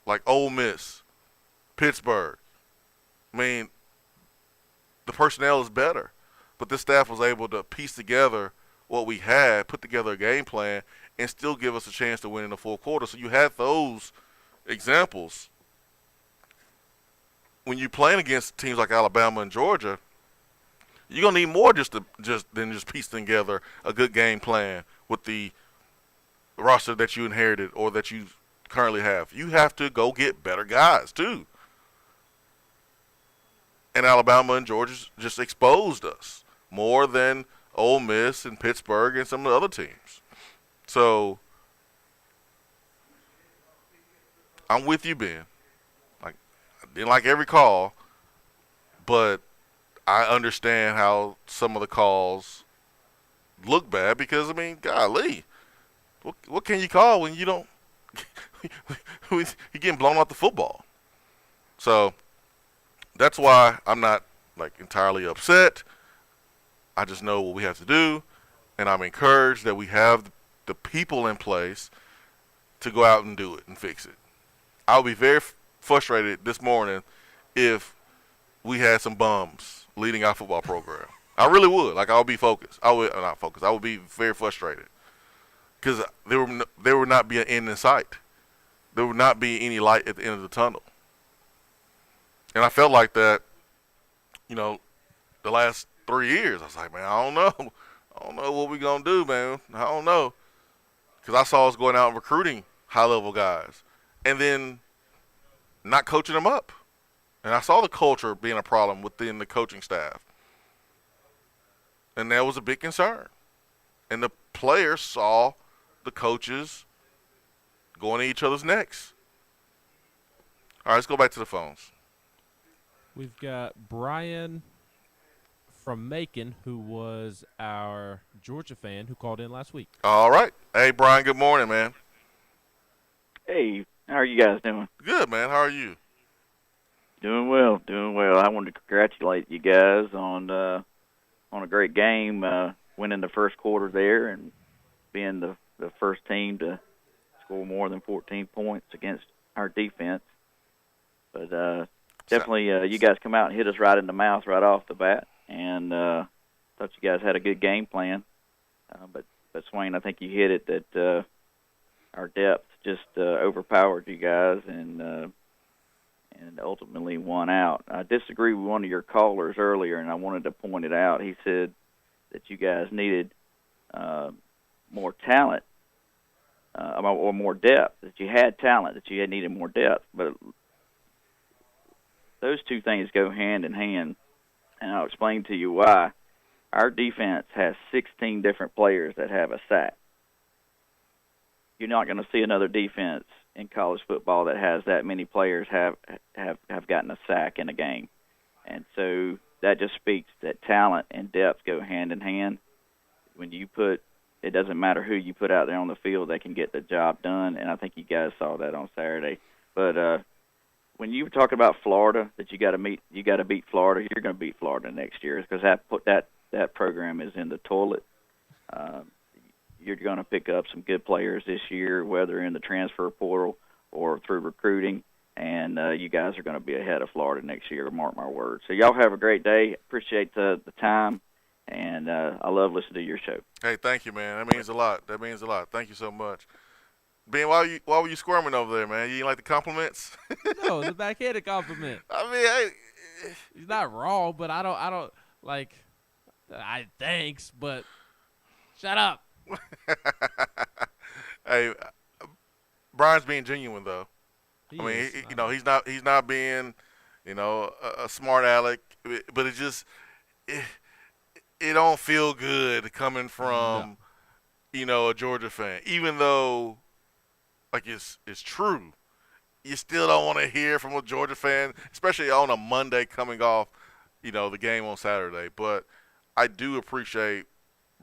like Ole Miss, Pittsburgh. I mean, the personnel is better, but this staff was able to piece together what we had, put together a game plan, and still give us a chance to win in the fourth quarter. So you had those examples. When you're playing against teams like Alabama and Georgia, you're gonna need more just piece together a good game plan with the roster that you inherited or that you currently have. You have to go get better guys too. And Alabama and Georgia just exposed us more than Ole Miss and Pittsburgh and some of the other teams. So I'm with you, Ben. Like, I didn't like every call, but I understand how some of the calls look bad because, I mean, golly, what can you call when you don't you're getting blown off the football? So that's why I'm not like entirely upset. I just know what we have to do, and I'm encouraged that we have the people in place to go out and do it and fix it. I would be very frustrated this morning if we had some bums leading our football program. I really would. Like, I would be focused. I would not focused. I would be very frustrated because there would not be an end in sight. There would not be any light at the end of the tunnel. And I felt like that, the last 3 years. I was like, man, I don't know. I don't know what we're going to do, man. I don't know. Because I saw us going out and recruiting high-level guys and then not coaching them up. And I saw the culture being a problem within the coaching staff. And that was a big concern. And the players saw the coaches going at each other's necks. All right, let's go back to the phones. We've got Brian from Macon, who was our Georgia fan who called in last week. All right. Hey, Brian, good morning, man. Hey, how are you guys doing? Good, man. How are you? Doing well, doing well. I wanted to congratulate you guys on a great game, winning the first quarter there and being the first team to score more than 14 points against our defense. But definitely, you guys come out and hit us right in the mouth right off the bat, and thought you guys had a good game plan. But Swain, I think you hit it that our depth just overpowered you guys and ultimately won out. I disagree with one of your callers earlier, and I wanted to point it out. He said that you guys needed more talent or more depth, that you had talent, that you had needed more depth. But those two things go hand in hand, and I'll explain to you why. Our defense has 16 different players that have a sack. You're not going to see another defense in college football that has that many players have gotten a sack in a game. And so that just speaks that talent and depth go hand in hand. When you it doesn't matter who you put out there on the field, they can get the job done, and I think you guys saw that on Saturday. But when you were talking about Florida, that you got to beat Florida, you're going to beat Florida next year because that program is in the toilet. You're going to pick up some good players this year, whether in the transfer portal or through recruiting, and you guys are going to be ahead of Florida next year, mark my words. So y'all have a great day. Appreciate the time, and I love listening to your show. Hey, thank you, man. That means a lot. Thank you so much. Ben, why were you squirming over there, man? You didn't like the compliments? No, it's a backhanded compliment. I mean, hey. He's not wrong, but I don't like. Thanks, but shut up. Hey, Brian's being genuine though. He I mean, is. he's not being, a smart aleck, but it don't feel good coming from, a Georgia fan. Even though, like it's true, you still don't want to hear from a Georgia fan, especially on a Monday coming off, the game on Saturday. But I do appreciate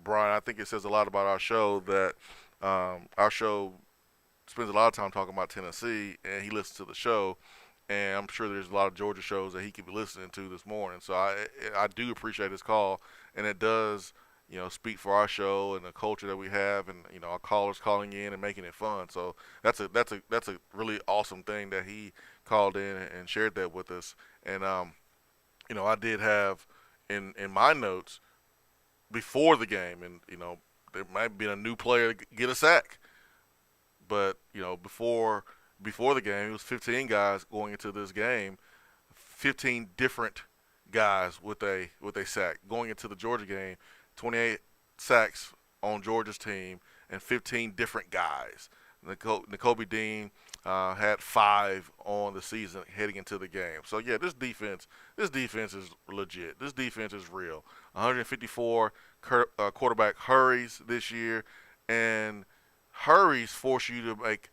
Brian. I think it says a lot about our show that our show spends a lot of time talking about Tennessee, and he listens to the show. And I'm sure there's a lot of Georgia shows that he could be listening to this morning. So I do appreciate his call, and it does, speak for our show and the culture that we have, and our callers calling in and making it fun. So that's a really awesome thing that he called in and shared that with us. And I did have in my notes before the game, and there might be a new player to get a sack, but before the game, it was 15 guys going into this game, 15 different guys with a sack going into the Georgia game, 28 sacks on Georgia's team, and 15 different guys. N'Kobe Dean had 5 on the season heading into the game. So yeah, this defense is legit. This defense is real. 154 quarterback hurries this year, and hurries force you to make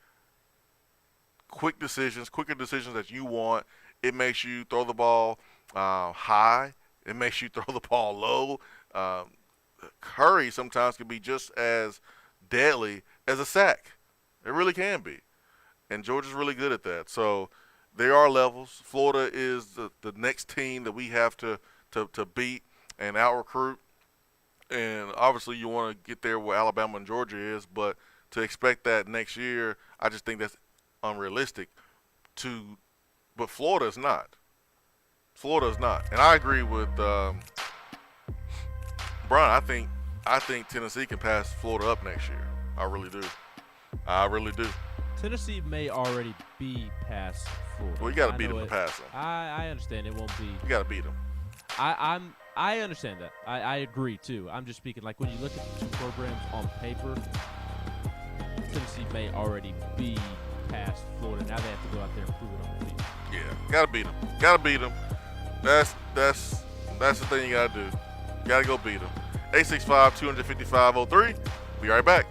quicker decisions that you want. It makes you throw the ball high. It makes you throw the ball low. Hurry sometimes can be just as deadly as a sack. It really can be. And Georgia's really good at that. So there are levels. Florida is the next team that we have to beat and out-recruit. And obviously you want to get there where Alabama and Georgia is, but to expect that next year, I just think that's unrealistic. But Florida is not. Florida is not. And I agree with Brian. I think Tennessee can pass Florida up next year. I really do. I really do. Tennessee may already be past Florida. Well, you got to beat them to pass them. I understand it won't be. You got to beat them. I understand that. I agree too. I'm just speaking like when you look at the two programs on paper, Tennessee may already be past Florida. Now they have to go out there and prove it on the field. Yeah, got to beat them. Got to beat them. That's the thing you got to do. You got to go beat them. 865-255-03. Be right back.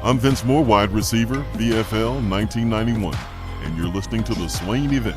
I'm Vince Moore, wide receiver, VFL 1991, and you're listening to the Swain Event.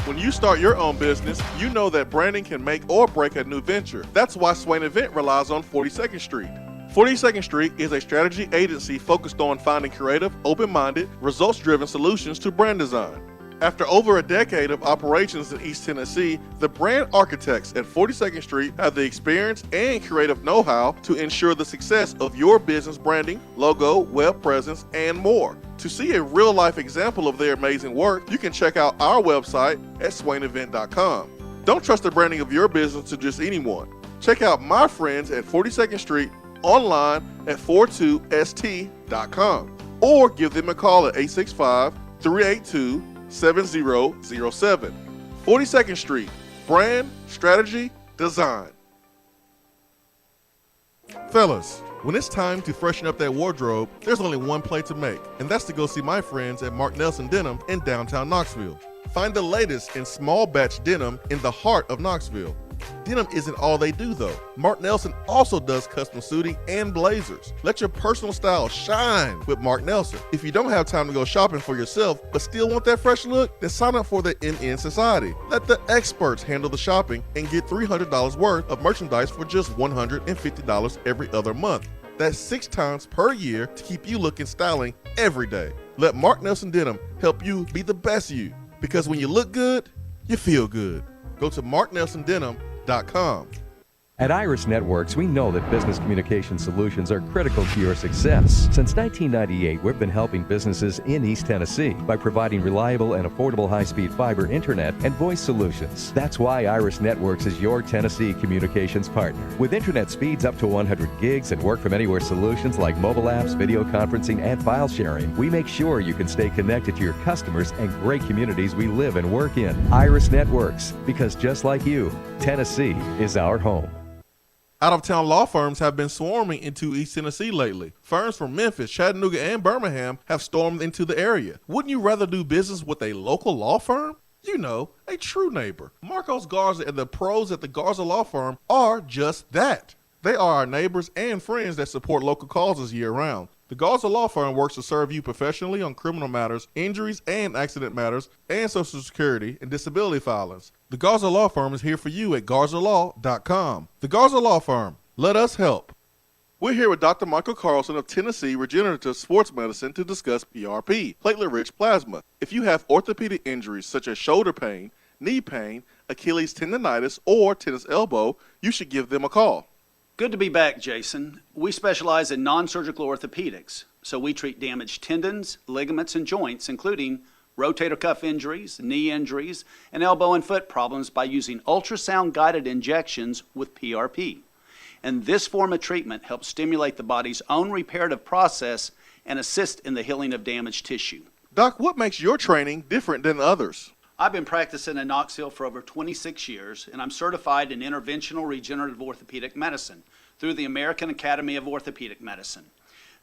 When you start your own business, you know that branding can make or break a new venture. That's why Swain Event relies on 42nd Street. 42nd Street is a strategy agency focused on finding creative, open-minded, results-driven solutions to brand design. After over a decade of operations in East Tennessee, the brand architects at 42nd Street have the experience and creative know-how to ensure the success of your business branding, logo, web presence, and more. To see a real-life example of their amazing work, you can check out our website at swainevent.com. Don't trust the branding of your business to just anyone. Check out my friends at 42nd Street online at 42st.com or give them a call at 865-382-7007. 42nd Street, brand, strategy, design. Fellas, when it's time to freshen up that wardrobe, there's only one play to make, and that's to go see my friends at Mark Nelson Denim in downtown Knoxville. Find the latest in small batch denim in the heart of Knoxville. Denim isn't all they do though. Mark Nelson also does custom suiting and blazers. Let your personal style shine with Mark Nelson. If you don't have time to go shopping for yourself but still want that fresh look, then sign up for the NN Society. Let the experts handle the shopping and get $300 worth of merchandise for just $150 every other month. That's 6 times per year to keep you looking styling every day. Let Mark Nelson Denim help you be the best you, because when you look good, you feel good. Go to marknelsondenim.com. At Iris Networks, we know that business communication solutions are critical to your success. Since 1998, we've been helping businesses in East Tennessee by providing reliable and affordable high-speed fiber internet and voice solutions. That's why Iris Networks is your Tennessee communications partner. With internet speeds up to 100 gigs and work from anywhere solutions like mobile apps, video conferencing, and file sharing, we make sure you can stay connected to your customers and great communities we live and work in. Iris Networks, because just like you, Tennessee is our home. Out-of-town law firms have been swarming into East Tennessee lately. Firms from Memphis, Chattanooga, and Birmingham have stormed into the area. Wouldn't you rather do business with a local law firm? You know, a true neighbor. Marcos Garza and the pros at the Garza Law Firm are just that. They are our neighbors and friends that support local causes year-round. The Garza Law Firm works to serve you professionally on criminal matters, injuries and accident matters, and Social Security and disability filings. The Garza Law Firm is here for you at garzalaw.com. The Garza Law Firm. Let us help. We're here with Dr. Michael Carlson of Tennessee Regenerative Sports Medicine to discuss PRP, platelet-rich plasma. If you have orthopedic injuries such as shoulder pain, knee pain, Achilles tendonitis, or tennis elbow, you should give them a call. Good to be back, Jason. We specialize in non-surgical orthopedics, so we treat damaged tendons, ligaments, and joints, including rotator cuff injuries, knee injuries, and elbow and foot problems by using ultrasound-guided injections with PRP. And this form of treatment helps stimulate the body's own reparative process and assist in the healing of damaged tissue. Doc, what makes your training different than others? I've been practicing in Knoxville for over 26 years, and I'm certified in interventional regenerative orthopedic medicine through the American Academy of Orthopedic Medicine.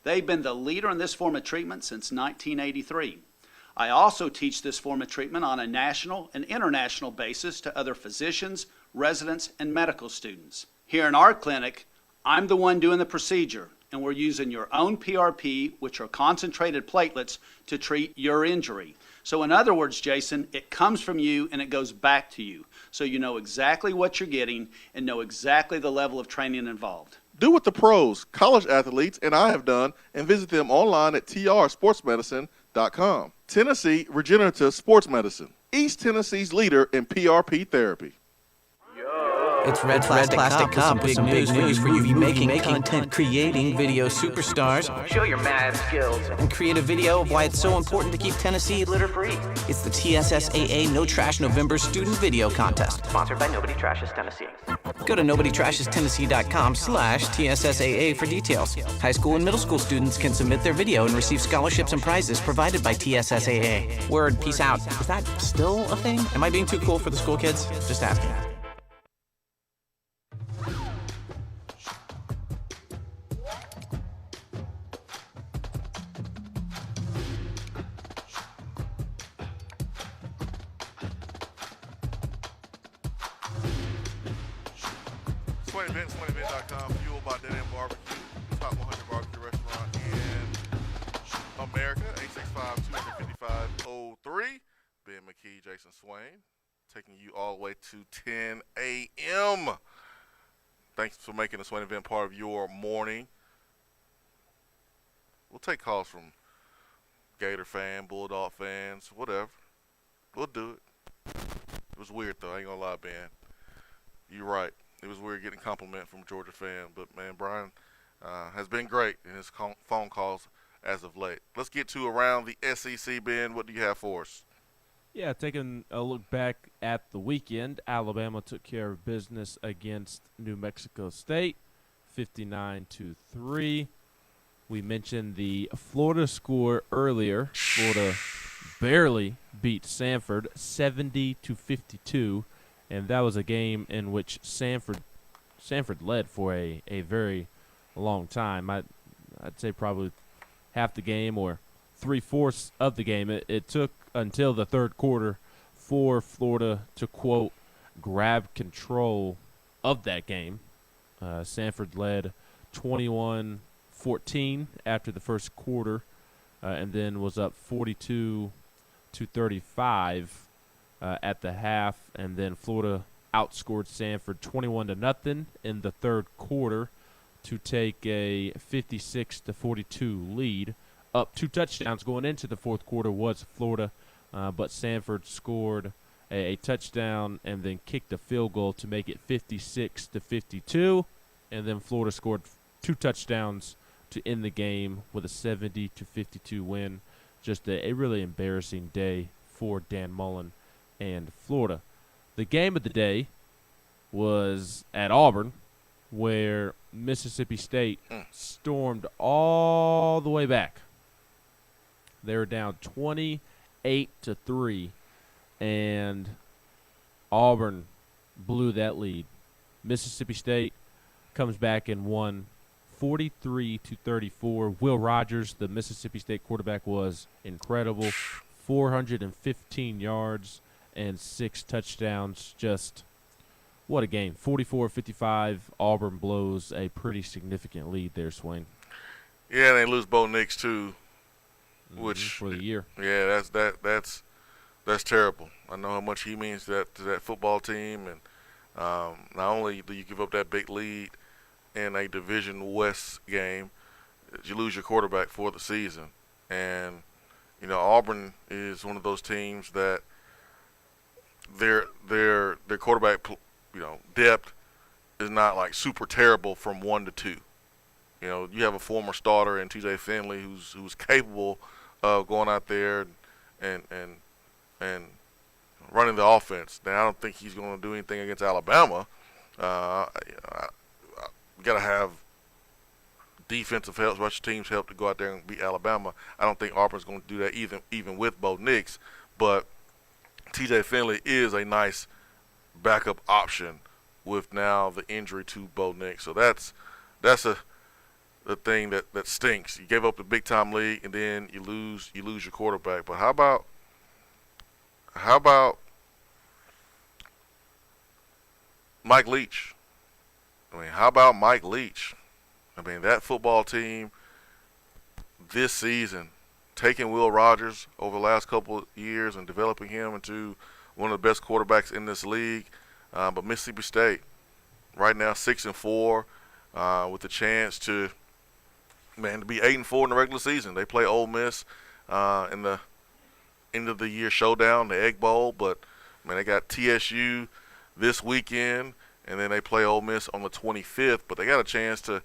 They've been the leader in this form of treatment since 1983. I also teach this form of treatment on a national and international basis to other physicians, residents, and medical students. Here in our clinic, I'm the one doing the procedure, and we're using your own PRP, which are concentrated platelets, to treat your injury. So in other words, Jason, it comes from you and it goes back to you. So you know exactly what you're getting and know exactly the level of training involved. Do what the pros, college athletes, and I have done, and visit them online at trsportsmedicine.com. Tennessee Regenerative Sports Medicine, East Tennessee's leader in PRP therapy. It's Red Plastic Cop with some big news for you making content creating video superstars. Show your mad skills. And create a video of why it's so important to keep Tennessee litter free. It's the TSSAA No Trash November Student Video Contest. Sponsored by Nobody Trashes Tennessee. Go to nobodytrashestennessee.com/TSSAA for details. High school and middle school students can submit their video and receive scholarships and prizes provided by TSSAA. Word, peace out. Is that still a thing? Am I being too cool for the school kids? Just asking. Swain Event, SwainEvent.com, fueled by Dead End Barbecue, top 100 barbecue restaurant in America, 865-255-03. Ben McKee, Jason Swain, taking you all the way to 10 a.m. Thanks for making the Swain Event part of your morning. We'll take calls from Gator fan, Bulldog fans, whatever. We'll do it. It was weird, though. I ain't gonna lie, Ben. You're right. It was weird getting a compliment from a Georgia fan, but man, Brian has been great in his phone calls as of late. Let's get to around the SEC, Ben. What do you have for us? Yeah, taking a look back at the weekend, Alabama took care of business against New Mexico State, 59-3. We mentioned the Florida score earlier. Florida barely beat Samford, 70-52. And that was a game in which Samford led for a very long time. I'd say probably half the game or 3/4 of the game. It took until the third quarter for Florida to, quote, grab control of that game. Samford led 21-14 after the first quarter and then was up 42-35. At the half, and then Florida outscored Samford 21-0 in the third quarter to take a 56-42 lead. Up 2 touchdowns going into the fourth quarter was Florida, but Samford scored a touchdown and then kicked a field goal to make it 56-52, and then Florida scored 2 touchdowns to end the game with a 70-52 win. Just a really embarrassing day for Dan Mullen and Florida. The game of the day was at Auburn, where Mississippi State stormed all the way back. They were down 28-3, and Auburn blew that lead. Mississippi State comes back and won 43-34. Will Rogers, the Mississippi State quarterback, was incredible. 415 yards and 6 touchdowns. Just what a game. 44-55. Auburn blows a pretty significant lead there, Swain. Yeah, they lose Bo Nix too, which for the year. Yeah, that's terrible. I know how much he means to that football team, and not only do you give up that big lead, in a Division West game, you lose your quarterback for the season. And Auburn is one of those teams that their quarterback depth is not like super terrible from 1 to 2. You have a former starter in T.J. Finley who's capable of going out there and running the offense. Now I don't think he's going to do anything against Alabama. We got to have defensive help, special teams help to go out there and beat Alabama. I don't think Auburn's going to do that even with Bo Nix, but T.J. Finley is a nice backup option with now the injury to Bo Nix. So that's the thing that stinks. You gave up the big time lead and then you lose your quarterback. But how about Mike Leach? How about Mike Leach? That football team this season, taking Will Rogers over the last couple of years and developing him into one of the best quarterbacks in this league. But Mississippi State, right now 6-4, with the chance to be 8-4 in the regular season. They play Ole Miss in the end of the year showdown, the Egg Bowl. But they got TSU this weekend, and then they play Ole Miss on the 25th. But they got a chance to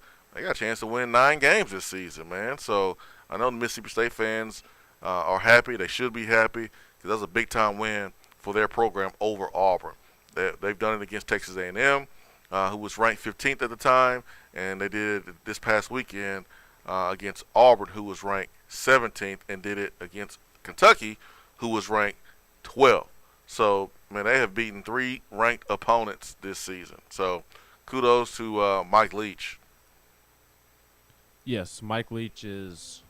win 9 games this season, man. So I know the Mississippi State fans are happy. They should be happy because that's a big time win for their program over Auburn. They've done it against Texas A&M, who was ranked 15th at the time, and they did it this past weekend against Auburn, who was ranked 17th, and did it against Kentucky, who was ranked 12th. So, they have beaten 3 ranked opponents this season. So, kudos to Mike Leach. Yes, Mike Leach is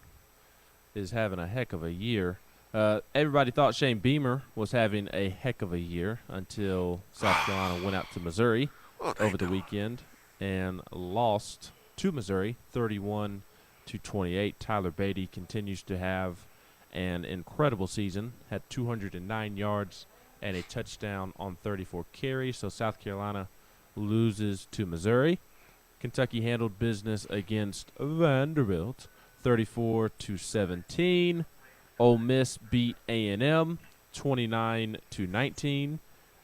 having a heck of a year. Everybody thought Shane Beamer was having a heck of a year until South Carolina went out to Missouri over the weekend and lost to Missouri 31-28. Tyler Beatty continues to have an incredible season, had 209 yards and a touchdown on 34 carries. So South Carolina loses to Missouri. Kentucky handled business against Vanderbilt 34-17. Ole Miss beat A&M 29-19.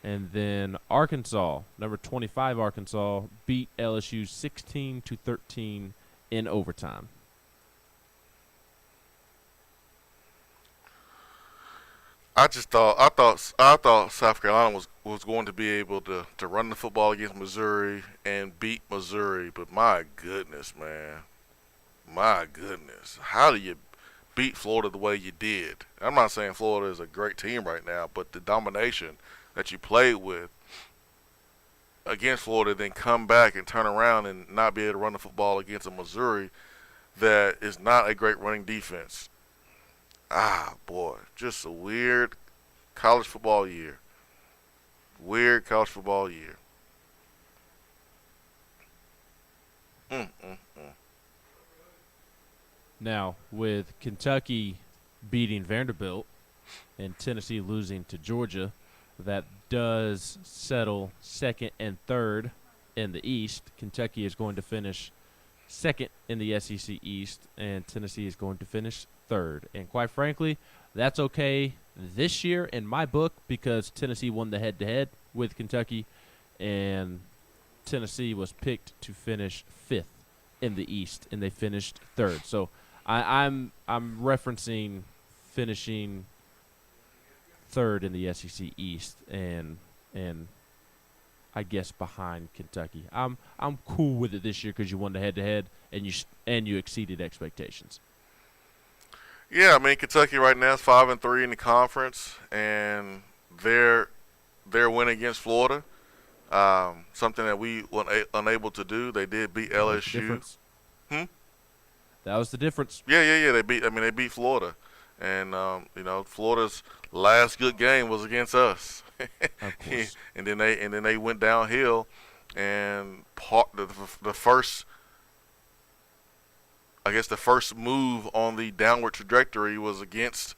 And then Arkansas, number 25 Arkansas, beat LSU 16-13 in overtime. I thought South Carolina was going to be able to run the football against Missouri and beat Missouri, but my goodness, man. My goodness. How do you beat Florida the way you did? I'm not saying Florida is a great team right now, but the domination that you played with against Florida, then come back and turn around and not be able to run the football against a Missouri that is not a great running defense. Boy, just a weird college football year. Weird college football year. Now, with Kentucky beating Vanderbilt and Tennessee losing to Georgia, that does settle second and third in the East. Kentucky is going to finish second in the SEC East, and Tennessee is going to finish third. And quite frankly, that's okay this year in my book because Tennessee won the head-to-head with Kentucky, and Tennessee was picked to finish fifth in the East, and they finished third. So I'm referencing finishing third in the SEC East, and I guess behind Kentucky. I'm cool with it this year because you won the head-to-head and you exceeded expectations. Yeah, Kentucky right now is 5-3 in the conference, and their win against Florida, something that we were unable to do. They did beat LSU. That was the difference. Yeah. They beat Florida, and Florida's last good game was against us. Of course. and then they went downhill, and the first move on the downward trajectory was against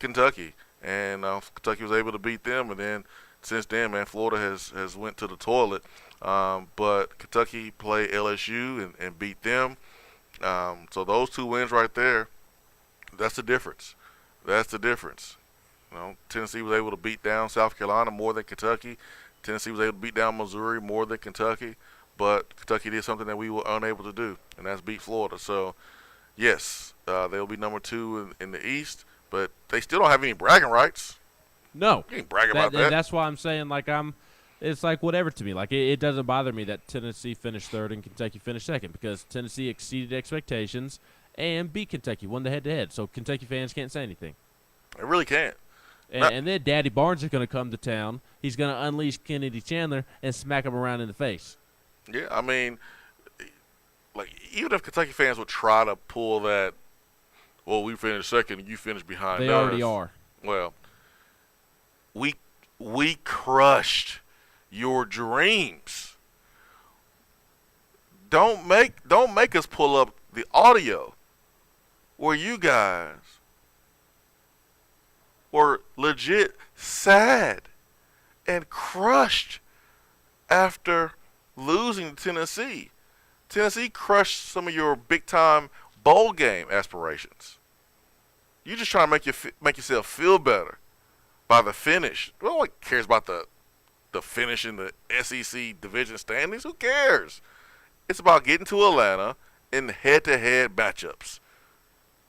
Kentucky, and Kentucky was able to beat them, and then since then, man, Florida has went to the toilet. But Kentucky played LSU and beat them. So those 2 wins right there, that's the difference. That's the difference. Tennessee was able to beat down South Carolina more than Kentucky. Tennessee was able to beat down Missouri more than Kentucky. But Kentucky did something that we were unable to do, and that's beat Florida. So, yes, they'll be number 2 in the East, but they still don't have any bragging rights. No. You ain't brag about that. That's why I'm saying, it's like whatever to me. Like, it doesn't bother me that Tennessee finished 3rd and Kentucky finished 2nd because Tennessee exceeded expectations and beat Kentucky, won the head-to-head. So Kentucky fans can't say anything. They really can't. And then Daddy Barnes is going to come to town. He's going to unleash Kennedy Chandler and smack him around in the face. Yeah, I mean, like, even if Kentucky fans would try to pull that, well, we finished 2nd and you finished behind us. They already are. Well, we crushed your dreams. Don't make us pull up the audio where you guys were legit sad and crushed after losing to Tennessee. Tennessee crushed some of your big-time bowl game aspirations. You just trying to make yourself feel better by the finish. No one cares about the finish in the SEC division standings. Who cares? It's about getting to Atlanta in head-to-head matchups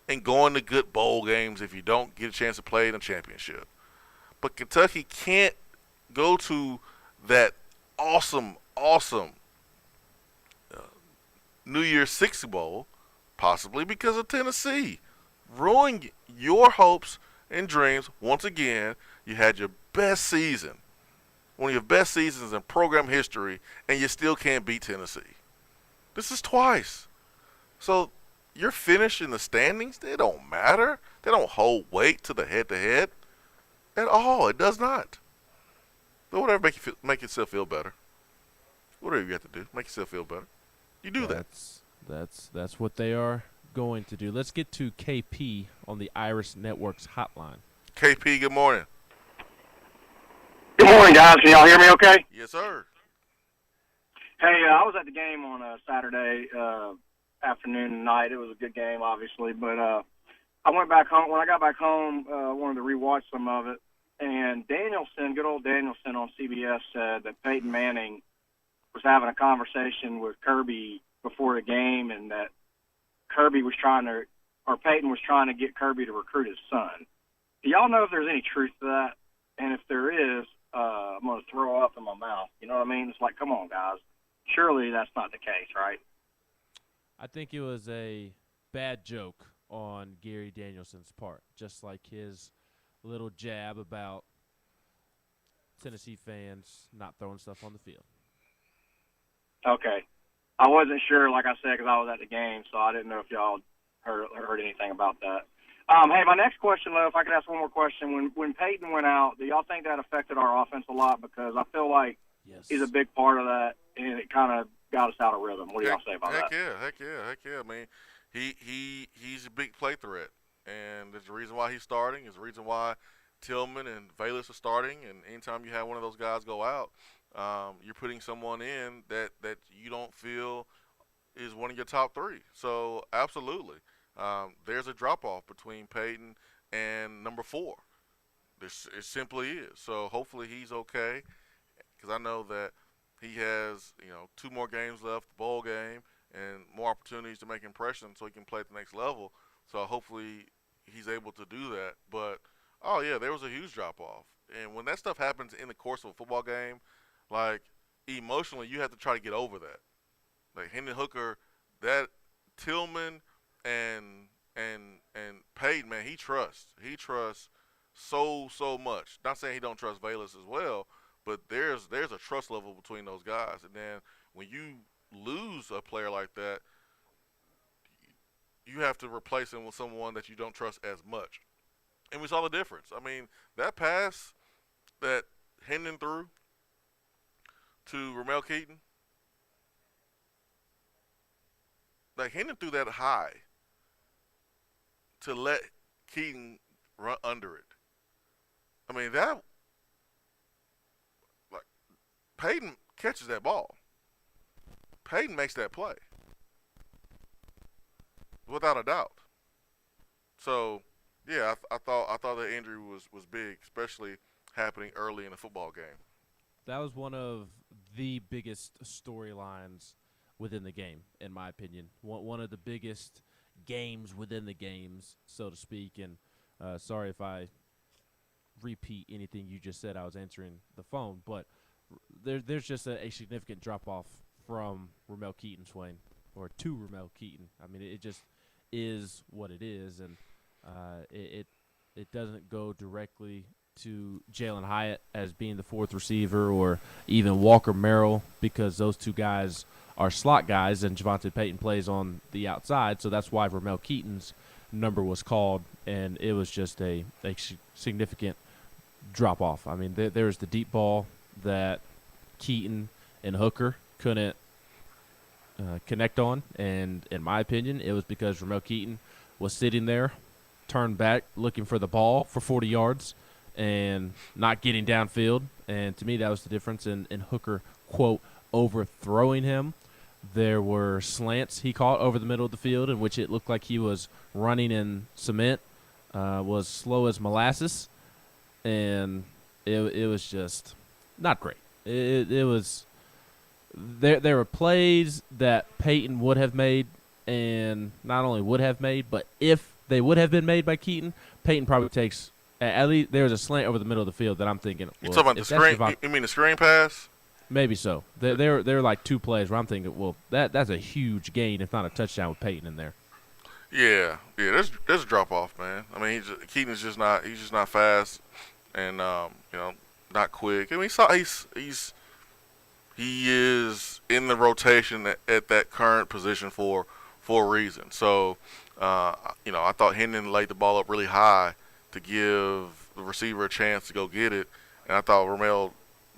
and going to good bowl games if you don't get a chance to play in a championship. But Kentucky can't go to that awesome New Year's Six Bowl, possibly because of Tennessee. Ruining your hopes and dreams once again. You had your best season, one of your best seasons in program history, and you still can't beat Tennessee. This is twice. So your finish in the standings, they don't matter. They don't hold weight to the head-to-head at all. It does not. But whatever make yourself feel better. Whatever you have to do, make yourself feel better. You do that. That's what they are going to do. Let's get to KP on the Iris Networks hotline. KP, good morning. Good morning, guys. Can y'all hear me okay? Yes, sir. Hey, I was at the game on Saturday afternoon and night. It was a good game, obviously, but I went back home. When I got back home, I wanted to rewatch some of it, and Danielson, good old Danielson on CBS, said that Peyton Manning was having a conversation with Kirby before the game, and that Peyton was trying to get Kirby to recruit his son. Do y'all know if there's any truth to that? And if there is, I'm going to throw up in my mouth. You know what I mean? It's like, come on, guys. Surely that's not the case, right? I think it was a bad joke on Gary Danielson's part, just like his little jab about Tennessee fans not throwing stuff on the field. Okay. I wasn't sure, like I said, because I was at the game, so I didn't know if y'all heard anything about that. Hey, my next question, though, if I could ask one more question. When Peyton went out, do y'all think that affected our offense a lot? Because I feel like he's a big part of that, and it kind of got us out of rhythm. What do y'all say about that? Heck yeah. I mean, he's a big play threat, and there's a reason why he's starting. There's a reason why Tillman and Valus are starting, and anytime you have one of those guys go out, you're putting someone in that you don't feel is one of your top three. So, absolutely. There's a drop-off between Peyton and number 4. It simply is. So, hopefully he's okay, because I know that he has, 2 more games left, the bowl game, and more opportunities to make impressions so he can play at the next level. So, hopefully he's able to do that. But, oh, yeah, there was a huge drop-off. And when that stuff happens in the course of a football game, like, emotionally, you have to try to get over that. Like, Hendon Hooker, that Tillman and Peyton, man, he trusts so much. Not saying he don't trust Valus as well, but there's a trust level between those guys. And then when you lose a player like that, you have to replace him with someone that you don't trust as much. And we saw the difference. I mean, that pass that Hendon threw to Ramel Keaton, like, Hendon threw that high to let Keaton run under it. I mean, Peyton catches that ball. Peyton makes that play, without a doubt. So, yeah, I thought the injury was big, especially happening early in the football game. That was one of the biggest storylines within the game, in my opinion. One of the biggest games within the games, so to speak. And sorry if I repeat anything you just said. I was answering the phone, but there's just a significant drop off from Ramel Keaton, Swain, or to Ramel Keaton. I mean, it just is what it is, and it doesn't go directly to Jalen Hyatt as being the fourth receiver, or even Walker Merrill, because those two guys are slot guys, and Javonte Payton plays on the outside, so that's why Ramel Keaton's number was called, and it was just a significant drop off. I mean, there was the deep ball that Keaton and Hooker couldn't connect on, and in my opinion, it was because Ramel Keaton was sitting there, turned back, looking for the ball for 40 yards, and not getting downfield. And to me, that was the difference in Hooker, quote, overthrowing him. There were slants he caught over the middle of the field in which it looked like he was running in cement, was slow as molasses, and it was just not great. It was there were plays that Peyton would have made, and not only would have made, but if they would have been made by Keaton, Peyton probably takes at least. There was a slant over the middle of the field that I'm thinking. You talking about the screen? You mean the screen pass? Maybe so. There were like two plays where I'm thinking, well, that's a huge gain, if not a touchdown, with Peyton in there. Yeah. There's a drop off, man. I mean, Keaton's just not. He's just not fast, and not quick. I mean, he is in the rotation at that current position for a reason. So, I thought Hendon laid the ball up really high to give the receiver a chance to go get it, and I thought Ramel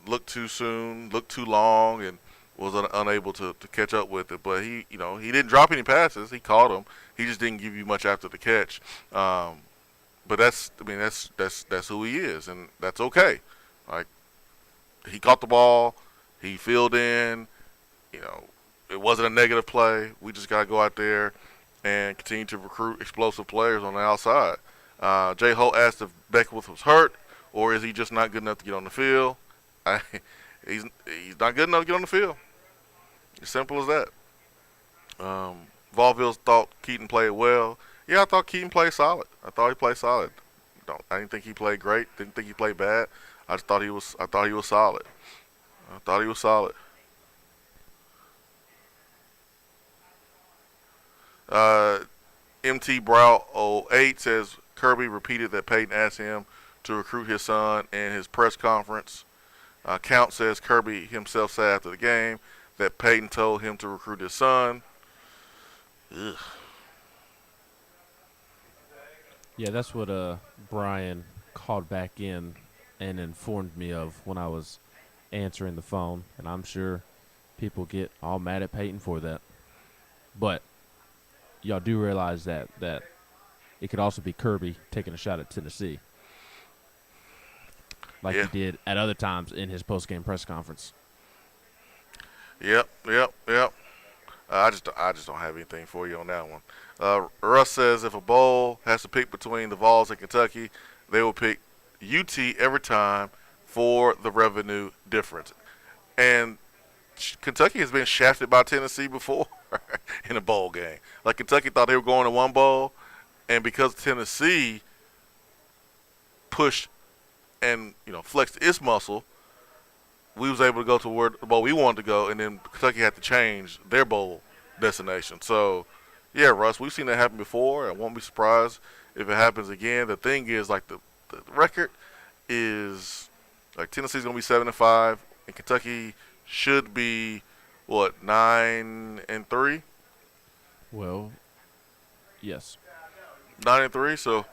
looked too soon, looked too long, and was unable to catch up with it. But he didn't drop any passes. He caught them. He just didn't give you much after the catch. But that's who he is, and that's okay. Like, he caught the ball, he filled in. It wasn't a negative play. We just got to go out there and continue to recruit explosive players on the outside. Jay Holt asked if Beckwith was hurt, or is he just not good enough to get on the field? He's not good enough to get on the field. As simple as that. Vaudeville thought Keaton played well. Yeah, I thought Keaton played solid. I thought he played solid. I didn't think he played great. Didn't think he played bad. I thought he was solid. I thought he was solid. MT Brow 08 says Kirby repeated that Peyton asked him to recruit his son in his press conference. Count says Kirby himself said after the game that Peyton told him to recruit his son. Ugh. Yeah, that's what Brian called back in and informed me of when I was answering the phone, and I'm sure people get all mad at Peyton for that. But y'all do realize that it could also be Kirby taking a shot at Tennessee, like he did at other times in his post-game press conference. Yep. I just don't have anything for you on that one. Russ says if a bowl has to pick between the Vols and Kentucky, they will pick UT every time for the revenue difference. And Kentucky has been shafted by Tennessee before in a bowl game. Like, Kentucky thought they were going to one bowl, and because Tennessee pushed and flexed its muscle, we was able to go to where the bowl we wanted to go, and then Kentucky had to change their bowl destination. So, yeah, Russ, we've seen that happen before. I won't be surprised if it happens again. The thing is, like, the record is, like, Tennessee's going to be 7-5, and Kentucky should be, 9-3? Well, yes. 9-3, so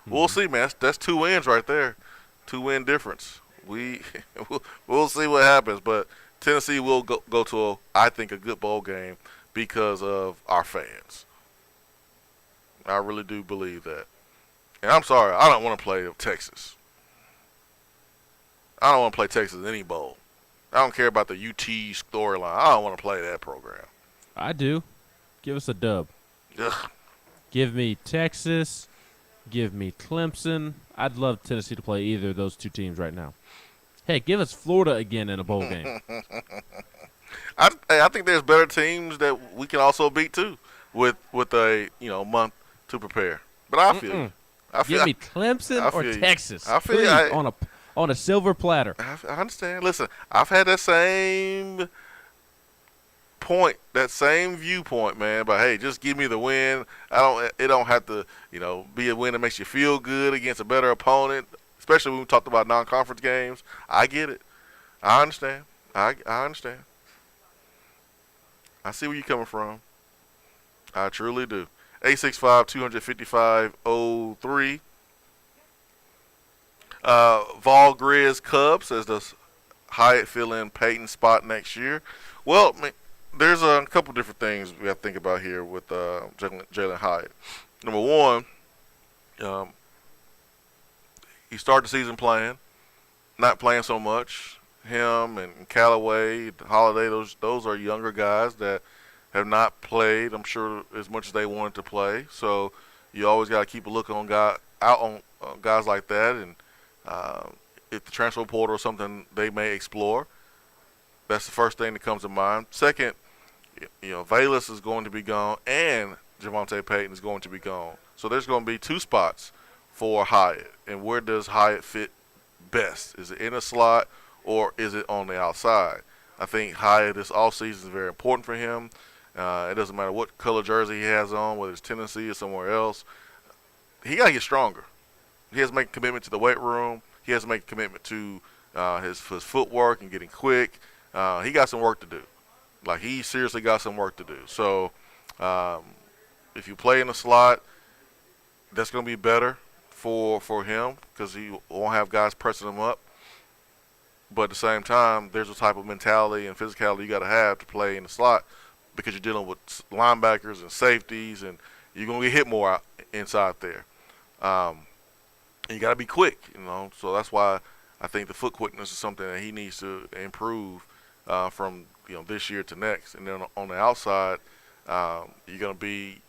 we'll see, man. That's 2 wins right there. 2-win difference. We'll see what happens, but Tennessee will go to I think a good bowl game because of our fans. I really do believe that. And I'm sorry, I don't want to play Texas. I don't want to play Texas in any bowl. I don't care about the UT storyline. I don't want to play that program. I do. Give us a dub. Ugh. Give me Texas. Give me Clemson. I'd love Tennessee to play either of those two teams right now. Hey, give us Florida again in a bowl game. I think there's better teams that we can also beat too, with a month to prepare. But I feel you. Give me Clemson or Texas. I feel please, on a silver platter. I understand. Listen, I've had that same point, that same viewpoint, man. But hey, just give me the win. It don't have to, be a win that makes you feel good against a better opponent. Especially when we talked about non-conference games. I get it. I understand. I understand. I see where you're coming from. I truly do. 865-255-03. Vol Grizz Cubs as the Hyatt fill-in Peyton spot next year. Well, there's a couple different things we have to think about here with Jalen Hyatt. Number one, he started the season not playing so much. Him and Callaway, Holiday, those are younger guys that have not played, I'm sure, as much as they wanted to play. So you always got to keep a look on guys like that, and if the transfer portal is something they may explore, that's the first thing that comes to mind. Second, Valus is going to be gone, and Javonte Payton is going to be gone. So there's going to be two spots for Hyatt, and where does Hyatt fit best? Is it in a slot or is it on the outside? I think Hyatt this offseason is very important for him. It doesn't matter what color jersey he has on, whether it's Tennessee or somewhere else. He got to get stronger. He has to make a commitment to the weight room. He has to make a commitment to his footwork and getting quick. He got some work to do. Like, he seriously got some work to do. So if you play in the slot, that's going to be better for him because he won't have guys pressing him up. But at the same time, there's a type of mentality and physicality you got to have to play in the slot because you're dealing with linebackers and safeties, and you're going to get hit more inside there. And you got to be quick, So that's why I think the foot quickness is something that he needs to improve from this year to next. And then on the outside, you're going to be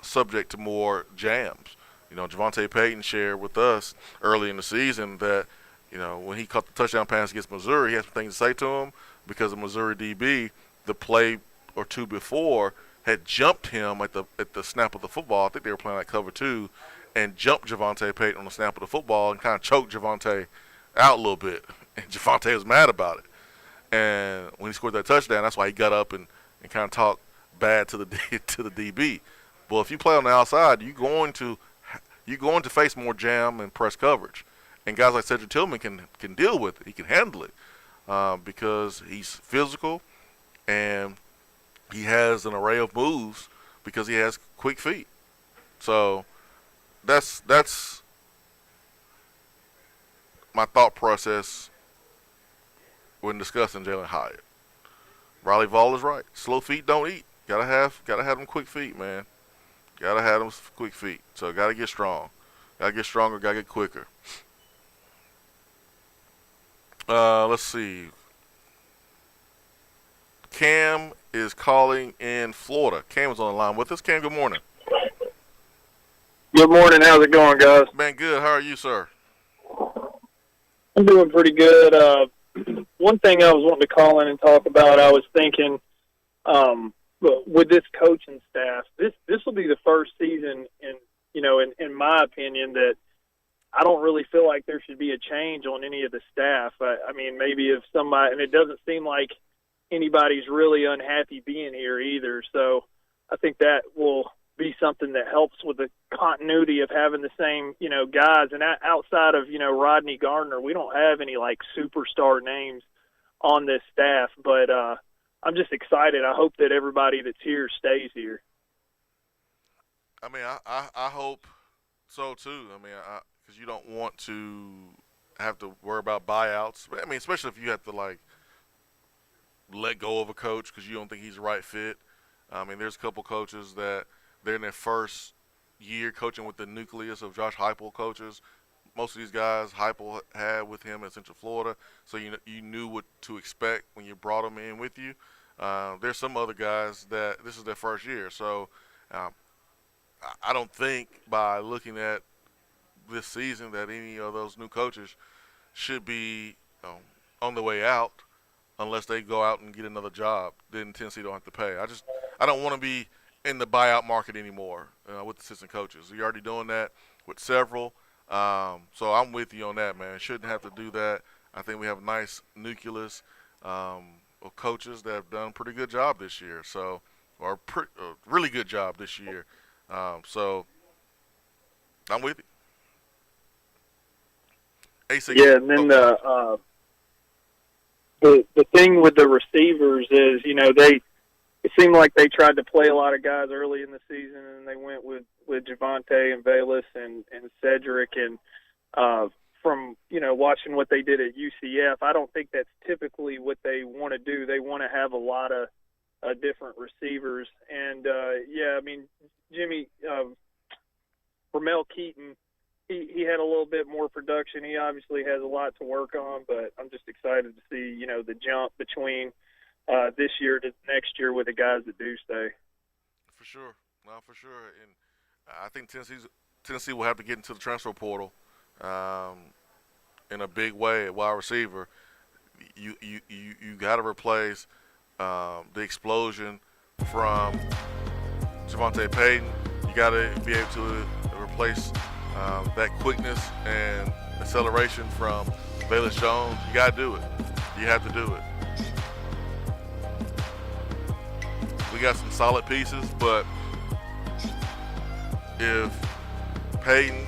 subject to more jams. Javonte Payton shared with us early in the season that when he caught the touchdown pass against Missouri, he had some things to say to him because the Missouri DB, the play or two before, had jumped him at the snap of the football. I think they were playing like cover two, and jumped Javonte Payton on the snap of the football and kind of choked Javonte out a little bit. And Javonte was mad about it. And when he scored that touchdown, that's why he got up and kind of talked bad to the DB. Well, if you play on the outside, you're going to face more jam and press coverage. And guys like Cedric Tillman can deal with it. He can handle it because he's physical and he has an array of moves because he has quick feet. So that's my thought process when discussing Jalen Hyatt. Riley Vall is right. Slow feet don't eat. Gotta have them quick feet, man. Gotta have them quick feet. So gotta get strong. Gotta get stronger. Gotta get quicker. Let's see. Cam is calling in Florida. Cam is on the line with us. Cam, good morning. Good morning. How's it going, guys? Man, good. How are you, sir? I'm doing pretty good. One thing I was wanting to call in and talk about, I was thinking with this coaching staff, this will be the first season in my opinion that I don't really feel like there should be a change on any of the staff. I mean, maybe if somebody, and it doesn't seem like anybody's really unhappy being here either. So I think that will be something that helps with the continuity of having the same, guys. And outside of, Rodney Gardner, we don't have any like superstar names on this staff, but I'm just excited. I hope that everybody that's here stays here. I mean, I hope so too. I mean, because you don't want to have to worry about buyouts. I mean, especially if you have to like let go of a coach because you don't think he's the right fit. I mean, there's a couple coaches that they're in their first year coaching with the nucleus of Josh Heupel coaches. most of these guys Heupel had with him in Central Florida, so you knew what to expect when you brought them in with you. There's some other guys that this is their first year, so I don't think by looking at this season that any of those new coaches should be on the way out unless they go out and get another job. Then Tennessee don't have to pay. I don't want to be in the buyout market anymore with assistant coaches. You're already doing that with several. So I'm with you on that, man. Shouldn't have to do that. I think we have a nice nucleus of coaches that have done a pretty good job this year. So, or a really good job this year. So I'm with you. A6. Yeah, and then the thing with the receivers is, it seemed like they tried to play a lot of guys early in the season, and they went with Javonte and Bayless and Cedric. And from watching what they did at UCF, I don't think that's typically what they want to do. They want to have a lot of different receivers. And Jimmy Ramel Keaton, he had a little bit more production. He obviously has a lot to work on, but I'm just excited to see the jump between this year to next year with the guys that do stay. For sure. No, for sure. And I think Tennessee will have to get into the transfer portal in a big way at wide receiver. You got to replace the explosion from Javonte Payton. You got to be able to replace that quickness and acceleration from Bayless Jones. You got to do it. You have to do it. We got some solid pieces, but if Payton,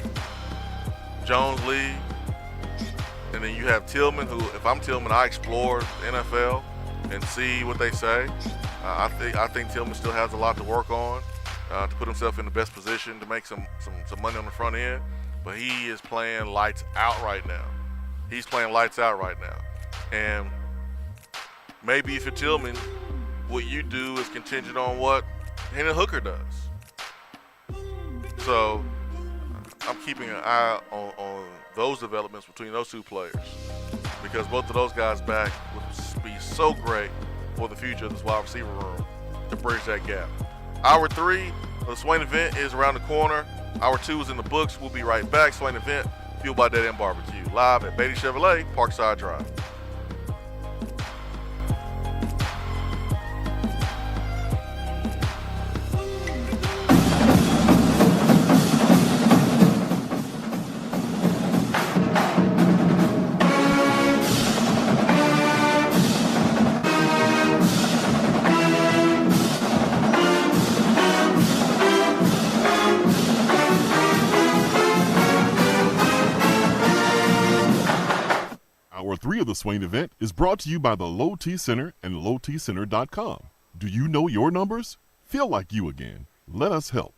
Jones leave, and then you have Tillman, who, if I'm Tillman, I explore the NFL and see what they say. I think Tillman still has a lot to work on to put himself in the best position to make some money on the front end. But he is playing lights out right now. He's playing lights out right now. And maybe if you're Tillman, what you do is contingent on what Hendon Hooker does. So I'm keeping an eye on those developments between those two players, because both of those guys back would be so great for the future of this wide receiver room to bridge that gap. Hour 3 of the Swain Event is around the corner. Hour 2 is in the books. We'll be right back. Swain Event, fueled by Dead End Barbecue, live at Beatty Chevrolet, Parkside Drive. Hour 3 of the Swain Event is brought to you by the Low T Center and lowtcenter.com. Do you know your numbers? Feel like you again. Let us help.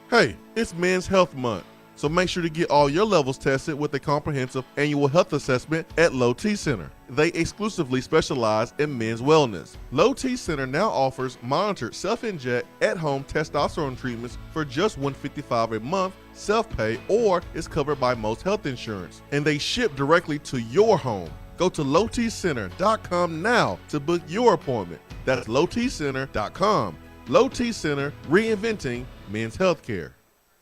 Hey, it's Men's Health Month, so make sure to get all your levels tested with a comprehensive annual health assessment at Low T Center. They exclusively specialize in men's wellness. Low T Center now offers monitored self-inject at-home testosterone treatments for just $155 a month, self-pay, or is covered by most health insurance, and they ship directly to your home. Go to lowtcenter.com now to book your appointment. That's lowtcenter.com. Low T Center, reinventing men's healthcare.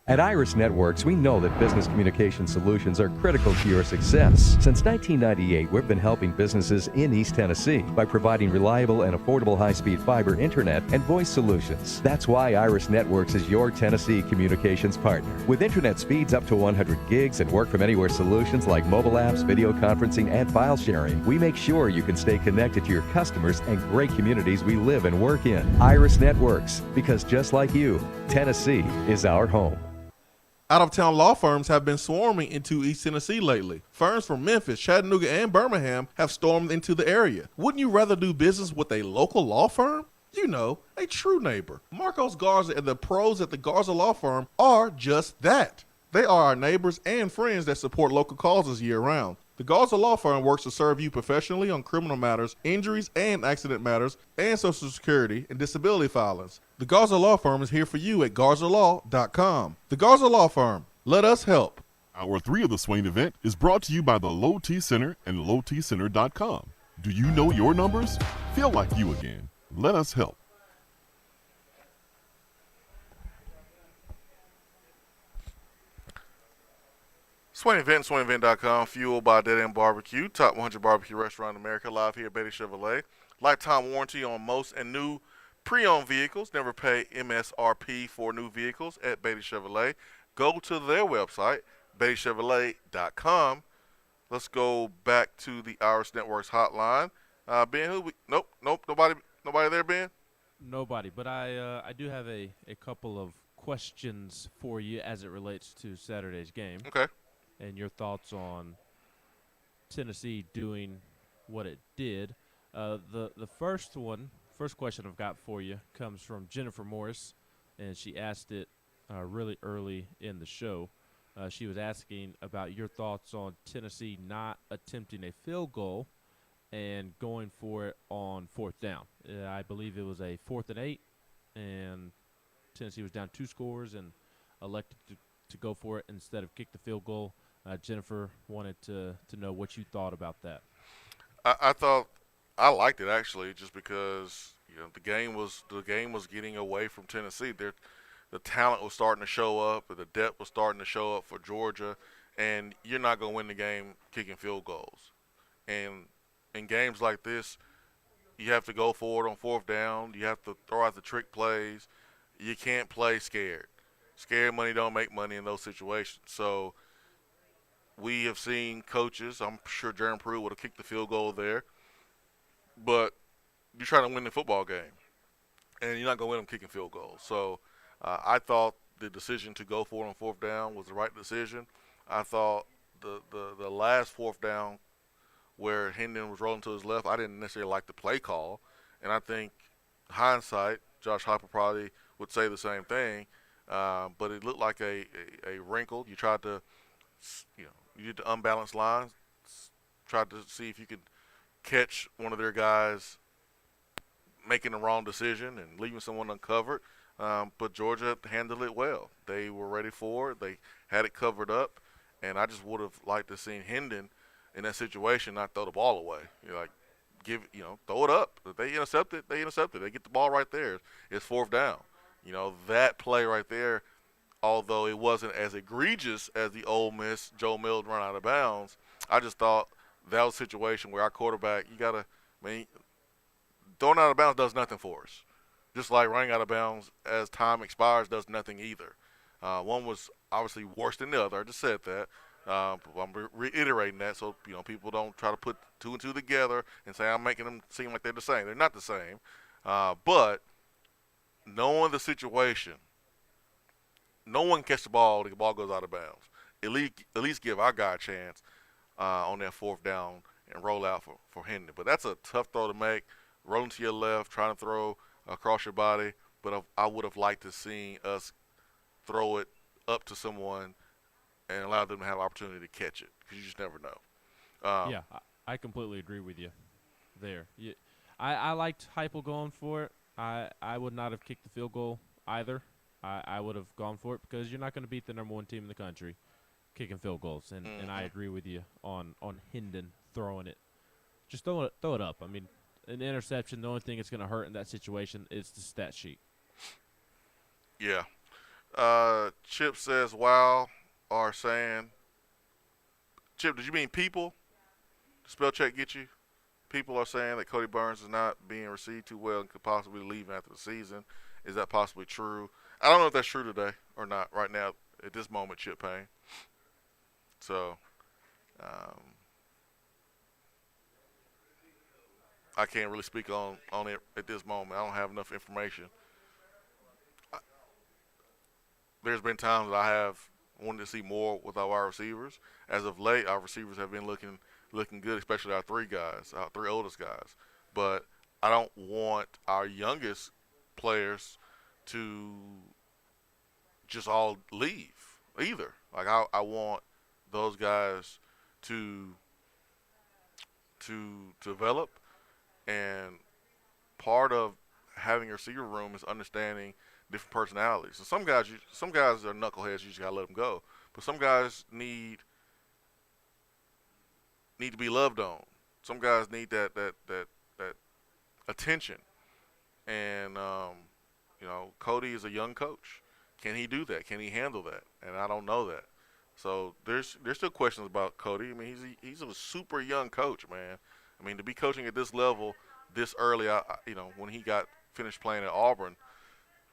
At Iris Networks, we know that business communication solutions are critical to your success. Since 1998, we've been helping businesses in East Tennessee by providing reliable and affordable high-speed fiber internet and voice solutions. That's why Iris Networks is your Tennessee communications partner. With internet speeds up to 100 gigs and work-from-anywhere solutions like mobile apps, video conferencing, and file sharing, we make sure you can stay connected to your customers and great communities we live and work in. Iris Networks, because just like you, Tennessee is our home. Out-of-town law firms have been swarming into East Tennessee lately. Firms from Memphis, Chattanooga, and Birmingham have stormed into the area. Wouldn't you rather do business with a local law firm? You know, a true neighbor. Marcos Garza and the pros at the Garza Law Firm are just that. They are our neighbors and friends that support local causes year-round. The Garza Law Firm works to serve you professionally on criminal matters, injuries and accident matters, and Social Security and disability filings. The Garza Law Firm is here for you at garzalaw.com. The Garza Law Firm. Let us help. Hour 3 of the Swain Event is brought to you by the Low T Center and LowTCenter.com. Do you know your numbers? Feel like you again. Let us help. Swain Event, SwainEvent.com, fueled by Dead End Barbecue, top 100 barbecue restaurant in America, live here at Beatty Chevrolet. Lifetime warranty on most and new pre-owned vehicles. Never pay MSRP for new vehicles at Beatty Chevrolet. Go to their website, BeattyChevrolet.com. Let's go back to the Irish Networks hotline. Ben, nope, nobody there, Ben? Nobody, but I do have a couple of questions for you as it relates to Saturday's game. Okay. And your thoughts on Tennessee doing what it did. The first question I've got for you comes from Jennifer Morris, and she asked it really early in the show. She was asking about your thoughts on Tennessee not attempting a field goal and going for it on fourth down. I believe it was a 4th and 8, and Tennessee was down 2 scores and elected to go for it instead of kick the field goal. Jennifer wanted to know what you thought about that. I thought I liked it actually, just because the game was getting away from Tennessee. The talent was starting to show up, and the depth was starting to show up for Georgia, and you're not going to win the game kicking field goals. And in games like this, you have to go for it on fourth down. You have to throw out the trick plays. You can't play scared. Scared money don't make money in those situations. So we have seen coaches, I'm sure Jeremy Pruitt would have kicked the field goal there, but you're trying to win the football game, and you're not going to win them kicking field goals. So I thought the decision to go for it on fourth down was the right decision. I thought the last fourth down where Hendon was rolling to his left, I didn't necessarily like the play call, and I think hindsight, Josh Heupel probably would say the same thing, but it looked like a wrinkle. You tried to, you did the unbalanced lines, tried to see if you could catch one of their guys making the wrong decision and leaving someone uncovered. But Georgia handled it well. They were ready for it. They had it covered up, and I just would have liked to seen Hendon in that situation not throw the ball away. Throw it up. If they intercept it, they intercept it. They get the ball right there. It's fourth down. That play right there, although it wasn't as egregious as the Ole Miss Joe Milton run out of bounds, I just thought that was a situation where our quarterback, throwing out of bounds does nothing for us. Just like running out of bounds as time expires does nothing either. One was obviously worse than the other. I just said that. I'm reiterating that so people don't try to put 2 and 2 together and say I'm making them seem like they're the same. They're not the same. But knowing the situation, no one can catch the ball. The ball goes out of bounds. At least give our guy a chance on that fourth down and roll out for Hendon. But that's a tough throw to make. Rolling to your left, trying to throw across your body. But I would have liked to see us throw it up to someone and allow them to have opportunity to catch it, because you just never know. Yeah, I completely agree with you there. I liked Heupel going for it. I would not have kicked the field goal either. I would have gone for it because you're not going to beat the number 1 team in the country kicking field goals. And I agree with you on Hendon throwing it. Just throw it up. I mean, an interception, the only thing it's going to hurt in that situation is the stat sheet. Yeah. Chip says, wow, are saying. Chip, did you mean people? Spell check get you? People are saying that Cody Burns is not being received too well and could possibly leave after the season. Is that possibly true? I don't know if that's true today or not right now at this moment, Chip Payne. So, I can't really speak on it at this moment. I don't have enough information. There's been times that I have wanted to see more with our wide receivers. As of late, our receivers have been looking good, especially our 3 guys, our 3 oldest guys. But I don't want our youngest players to just all leave either. Like I want those guys to develop, and part of having a receiver room is understanding different personalities. So some guys are knuckleheads. You just gotta let them go. But some guys need to be loved on. Some guys need that attention. And Cody is a young coach. Can he do that? Can he handle that? And I don't know that. So there's still questions about Cody. I mean, he's a super young coach, man. I mean, to be coaching at this level this early, when he got finished playing at Auburn,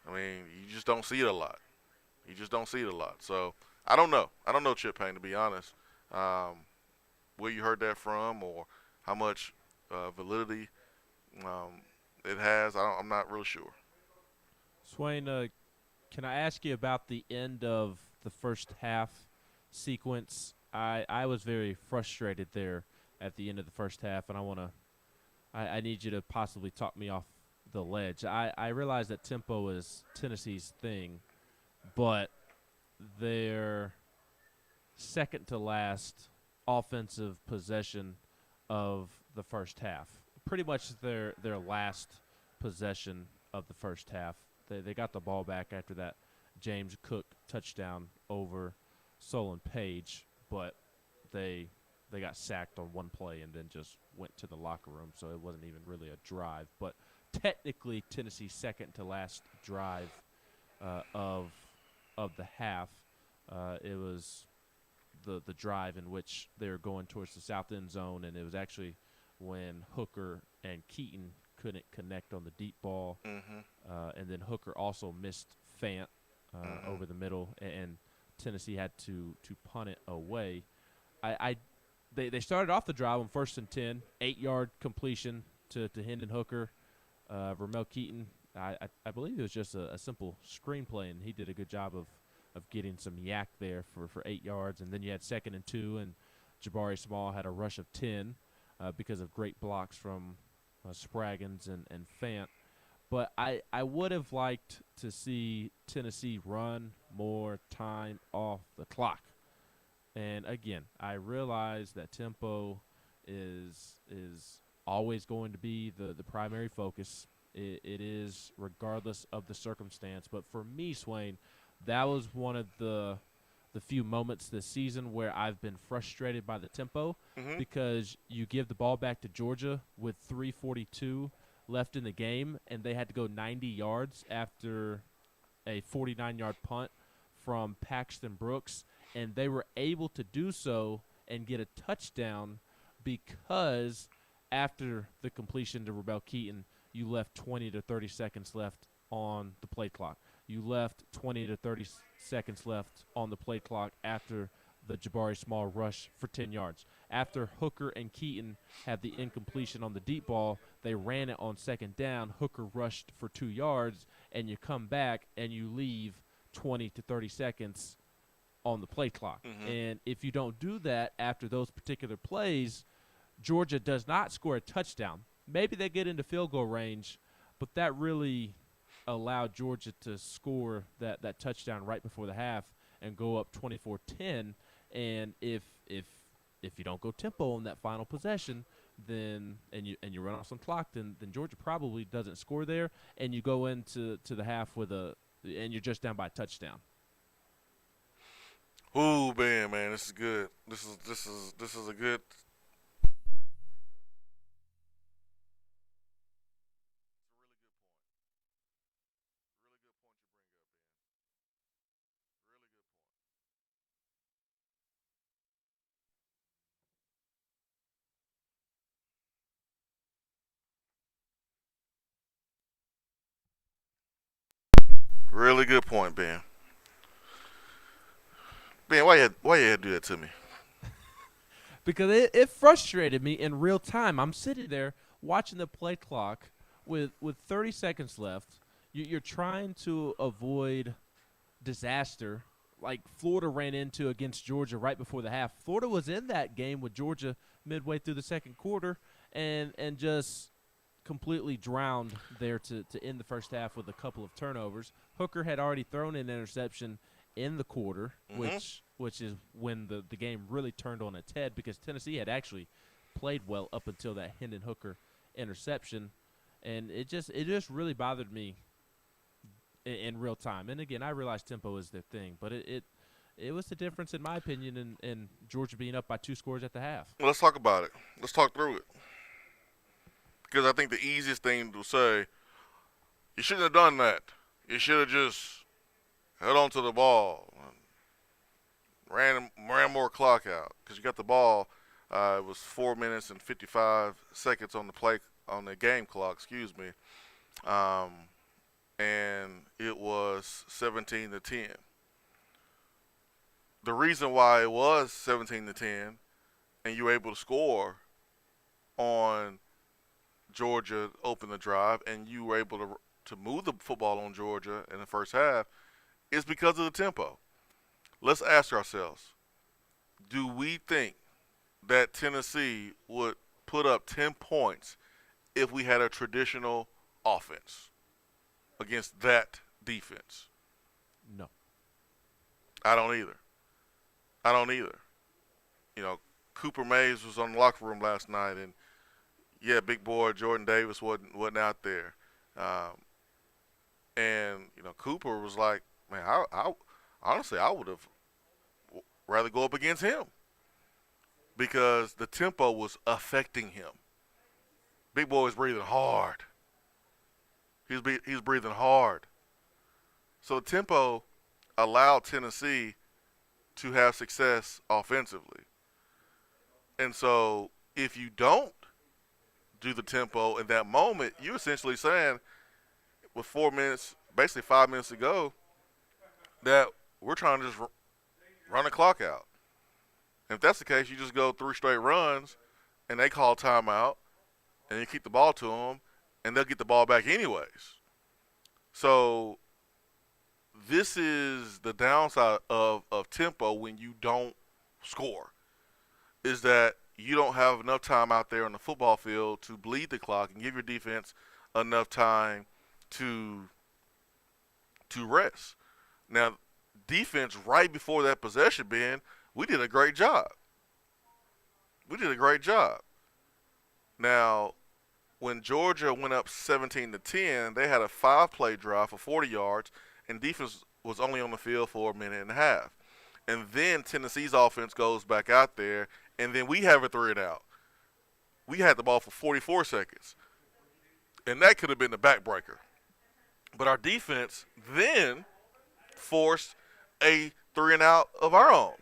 I mean, you just don't see it a lot. You just don't see it a lot. So I don't know. I don't know Chip Payne, to be honest. Where you heard that from, or how much validity it has, I'm not real sure. Swain, can I ask you about the end of the first half sequence? I was very frustrated there at the end of the first half, and I need you to possibly talk me off the ledge. I realize that tempo is Tennessee's thing, but their second to last offensive possession of the first half, pretty much their last possession of the first half, they got the ball back after that James Cook touchdown over Solon Page, but they got sacked on one play and then just went to the locker room, so it wasn't even really a drive. But technically, Tennessee's second to last drive of the half, it was the drive in which they were going towards the south end zone, and it was actually when Hooker and Keaton couldn't connect on the deep ball, and then Hooker also missed Fant over the middle, and Tennessee had to punt it away. They started off the drive on 1st and 10, 8-yard completion to Hendon Hooker. Ramel Keaton, I believe it was just a simple screenplay, and he did a good job of getting some yak there for 8 yards. And then you had 2nd and 2, and Jabari Small had a rush of 10 because of great blocks from Spraggins and Fant. But I would have liked to see Tennessee run more time off the clock. And again, I realize that tempo is always going to be the primary focus. It is regardless of the circumstance. But for me, Swain, that was one of the few moments this season where I've been frustrated by the tempo, because you give the ball back to Georgia with 3:42 left in the game, and they had to go 90 yards after a 49-yard punt from Paxton Brooks, and they were able to do so and get a touchdown because after the completion to Ramel Keaton, you left 20 to 30 seconds left on the play clock. You left 20 to 30 seconds left on the play clock after the Jabari Small rush for 10 yards. After Hooker and Keaton had the incompletion on the deep ball, they ran it on 2nd down. Hooker rushed for 2 yards, and you come back and you leave 20 to 30 seconds on the play clock. And if you don't do that after those particular plays, Georgia does not score a touchdown. Maybe they get into field goal range, but that really allowed Georgia to score that touchdown right before the half and go up 24-10. And if you don't go tempo on that final possession, then and you run off some clock, then Georgia probably doesn't score there, and you go into the half and you're just down by a touchdown. Ooh, man, this is good. This is a good. Really good point, Ben. Ben, why you had to do that to me? Because it frustrated me in real time. I'm sitting there watching the play clock with 30 seconds left. You're trying to avoid disaster like Florida ran into against Georgia right before the half. Florida was in that game with Georgia midway through the second quarter and just completely drowned there to end the first half with a couple of turnovers. Hooker had already thrown an interception in the quarter, which is when the game really turned on its head, because Tennessee had actually played well up until that Hendon Hooker interception, and it just really bothered me in real time. And again, I realize tempo is their thing, but it it was the difference, in my opinion, in Georgia being up by 2 scores at the half. Well, let's talk about it. Let's talk through it. Because I think the easiest thing to say, you shouldn't have done that. You should have just held on to the ball, and ran more clock out. Because you got the ball, it was 4 minutes and 55 seconds on the game clock. Excuse me, and it was 17-10. The reason why it was 17-10, and you were able to score on Georgia, open the drive, and you were able to move the football on Georgia in the first half, is because of the tempo. Let's ask ourselves, do we think that Tennessee would put up 10 points if we had a traditional offense against that defense? No. I don't either. You know, Cooper Mays was on the locker room last night, and yeah, big boy Jordan Davis wasn't out there. And, you know, Cooper was like, man, I honestly, I would have rather go up against him because the tempo was affecting him. Big boy was breathing hard. He's breathing hard. So the tempo allowed Tennessee to have success offensively. And so if you don't do the tempo in that moment, you're essentially saying with 4 minutes, basically 5 minutes to go, that we're trying to just run the clock out. And if that's the case, you just go 3 straight runs, and they call timeout, and you keep the ball to them, and they'll get the ball back anyways. So this is the downside of tempo when you don't score, is that you don't have enough time out there on the football field to bleed the clock and give your defense enough time to rest. Now, defense right before that possession, Ben, we did a great job. Now, when Georgia went up 17-10, they had a 5-play drive for 40 yards, and defense was only on the field for a minute and a half. And then Tennessee's offense goes back out there, and then we have a 3-and-out. We had the ball for 44 seconds, and that could have been the backbreaker. But our defense then forced a 3-and-out of our own.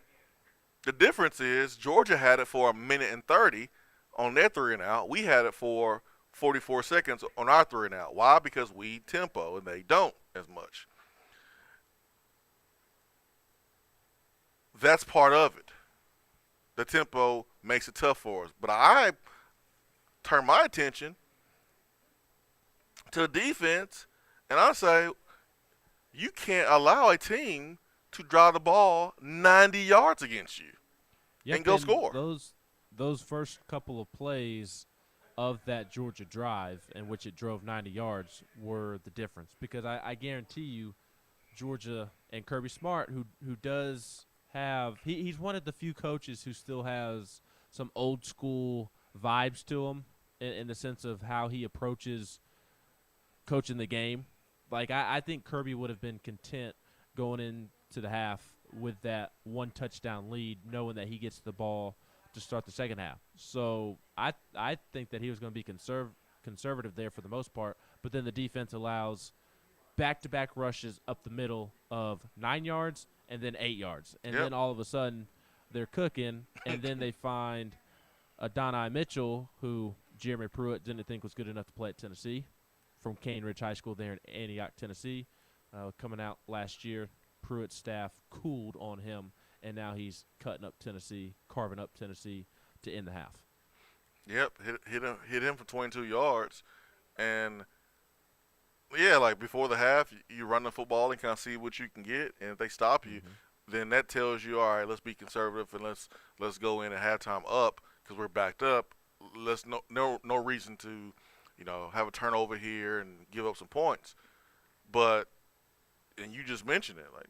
The difference is Georgia had it for a minute and 30 on their 3-and-out. We had it for 44 seconds on our 3-and-out. Why? Because we tempo, and they don't as much. That's part of it. The tempo makes it tough for us. But I turn my attention to the defense, and I say, you can't allow a team to drive the ball 90 yards against you and go score. Those first couple of plays of that Georgia drive in which it drove 90 yards were the difference, because I guarantee you Georgia and Kirby Smart, who does have – he's one of the few coaches who still has some old school vibes to him in the sense of how he approaches coaching the game. Like, I think Kirby would have been content going into the half with that 1 touchdown lead, knowing that he gets the ball to start the second half. So I think that he was going to be conservative there for the most part, but then the defense allows back-to-back rushes up the middle of 9 yards and then 8 yards. And then all of a sudden they're cooking, and then they find Adonai Mitchell, who Jeremy Pruitt didn't think was good enough to play at Tennessee, from Cane Ridge High School there in Antioch, Tennessee. Coming out last year, Pruitt's staff cooled on him, and now he's carving up Tennessee to end the half. Yep, hit him for 22 yards. And, yeah, like before the half, you run the football and kind of see what you can get. And if they stop you, then that tells you, all right, let's be conservative and let's go in at halftime up because we're backed up. Let's no reason to, have a turnover here and give up some points. But, and you just mentioned it, like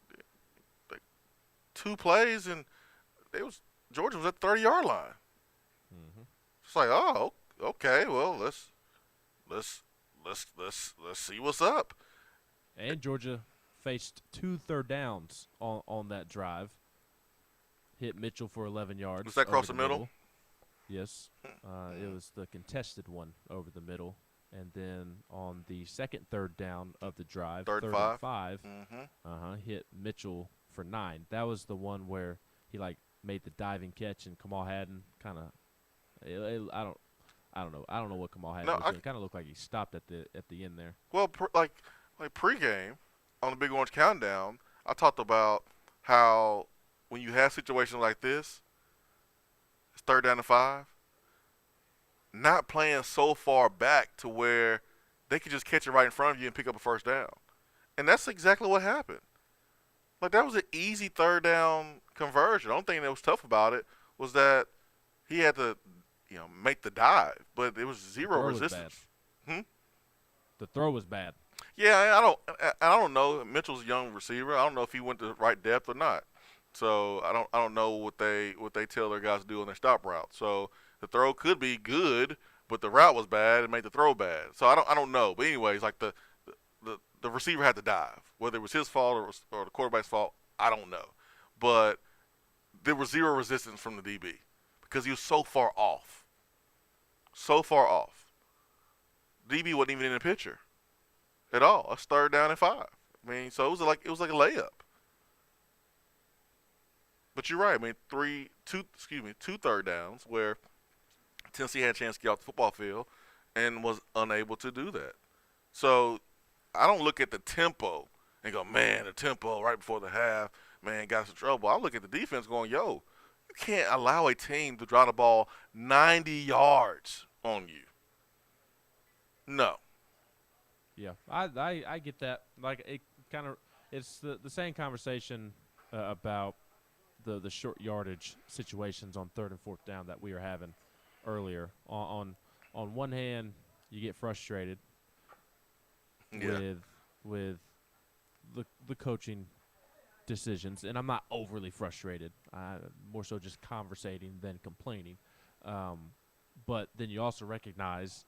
2 plays and Georgia was at the 30-yard line. It's like, oh, okay, well, let's see what's up. And Georgia faced 2 third downs on that drive hit Mitchell for 11 yards. Was that across over the middle? Yes. It was the contested one over the middle. And then on the second third down of the drive, Third and five. 5, Mm-hmm. hit Mitchell for 9. That was the one where he made the diving catch, and Kamal Hadden kind of I don't know what Kamal Hadden was doing. It kind of looked like he stopped at the end there. Well, like pregame on the Big Orange Countdown, I talked about how when you have situations like this, it's 3rd down and 5. Not playing so far back to where they could just catch it right in front of you and pick up a first down. And that's exactly what happened. Like, that was an easy 3rd down conversion. The only thing that was tough about it was that he had to, make the dive, but it was zero resistance. The throw was bad. Yeah, I don't know. Mitchell's a young receiver. I don't know if he went to the right depth or not. So I don't know what they tell their guys to do on their stop route. So the throw could be good, but the route was bad and made the throw bad. So I don't know. But anyways, like the receiver had to dive. Whether it was his fault or the quarterback's fault, I don't know. But there was zero resistance from the DB because he was so far off. So far off. DB wasn't even in the picture at all. That's 3rd down and 5. I mean, so it was like a layup. But you're right. I mean, two 3rd downs where Tennessee had a chance to get off the football field and was unable to do that. So I don't look at the tempo and go, man, the tempo right before the half, man, got us in trouble. I look at the defense going, yo, you can't allow a team to drive the ball 90 yards on you. No. Yeah, I get that. Like, it's the same conversation about the short yardage situations on 3rd and 4th down that we were having earlier. On one hand, you get frustrated with the coaching decisions, and I'm not overly frustrated. More so just conversating than complaining. But then you also recognize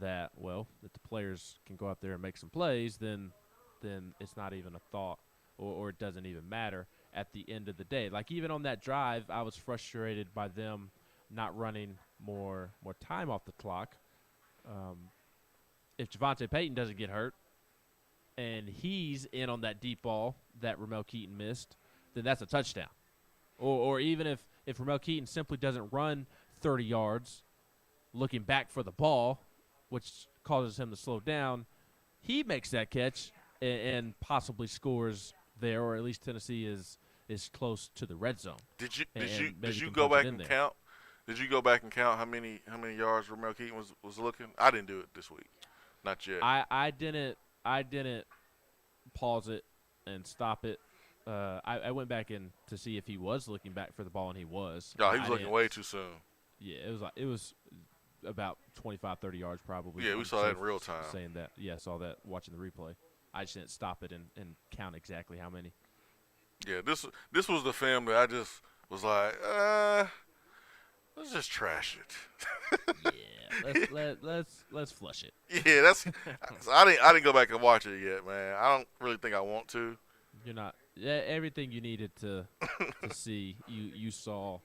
that, well, if the players can go out there and make some plays, then it's not even a thought, or it doesn't even matter at the end of the day. Like, even on that drive, I was frustrated by them not running more time off the clock. If Javonte Payton doesn't get hurt and he's in on that deep ball that Ramel Keaton missed, then that's a touchdown. Or even if Ramel Keaton simply doesn't run 30 yards looking back for the ball, which causes him to slow down, he makes that catch and possibly scores there, or at least Tennessee is close to the red zone. Did you go back and count? Did you go back and count how many yards Ramel Keaton was looking? I didn't do it this week, not yet. I didn't pause it and stop it. I went back in to see if he was looking back for the ball, and he was. No, he was looking way too soon. Yeah, it was about 25, 30 yards probably. Yeah, we saw that in real time. Saying that, yeah, saw that watching the replay. I just didn't stop it and count exactly how many. Yeah, this was the film that I just was like, let's just trash it. Yeah, let's flush it. Yeah, that's. I didn't go back and watch it yet, man. I don't really think I want to. You're not. Yeah, everything you needed to see, you saw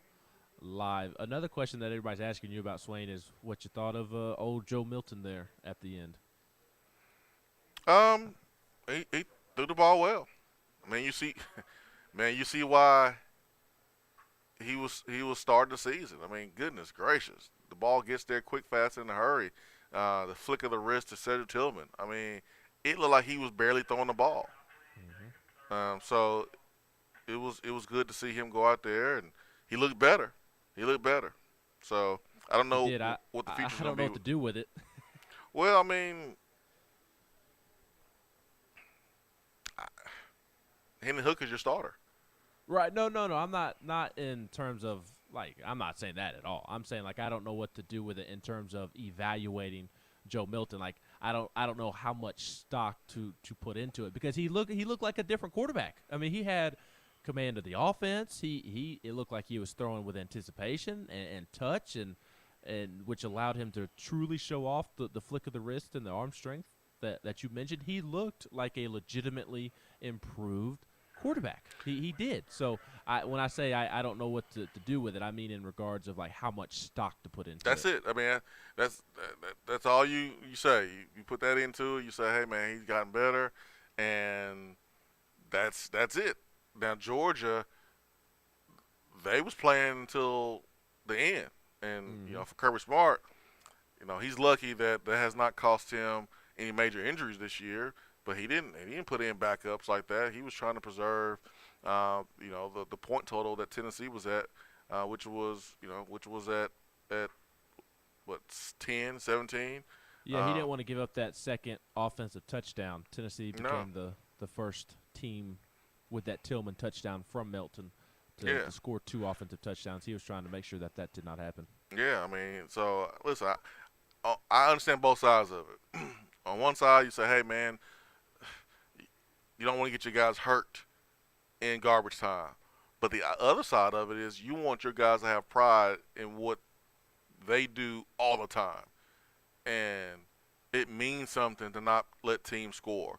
live. Another question that everybody's asking you about, Swain, is what you thought of old Joe Milton there at the end. He threw the ball well. I mean, you see why he was starting the season. I mean, goodness gracious, the ball gets there quick, fast, in a hurry. The flick of the wrist to Cedric Tillman. I mean, it looked like he was barely throwing the ball. Mm-hmm. So it was good to see him go out there, and he looked better. So I don't know what the future's I don't know what to do with it. Well, I mean, Henry Hook is your starter. Right. No. I'm not in terms of, like, I'm not saying that at all. I'm saying, like, I don't know what to do with it in terms of evaluating Joe Milton. Like, I don't know how much stock to put into it, because he looked like a different quarterback. I mean, he had command of the offense. It looked like he was throwing with anticipation and touch, and which allowed him to truly show off the flick of the wrist and the arm strength that you mentioned. He looked like a legitimately improved quarterback. He did. So when I say I don't know what to do with it, I mean in regards of like how much stock to put into That's it. I mean, that's all you say. You put that into it. You say, hey man, he's gotten better, and that's it. Now Georgia, they was playing until the end, and for Kirby Smart, he's lucky that has not cost him any major injuries this year. But he didn't put in backups like that. He was trying to preserve, the point total that Tennessee was at, which was at what 10, 17. Yeah, he didn't want to give up that second offensive touchdown. Tennessee became the first team with that Tillman touchdown from Melton to score 2 offensive touchdowns. He was trying to make sure that did not happen. Yeah, I mean, so listen, I understand both sides of it. On one side, you say, hey man, you don't want to get your guys hurt in garbage time. But the other side of it is you want your guys to have pride in what they do all the time. And it means something to not let teams score.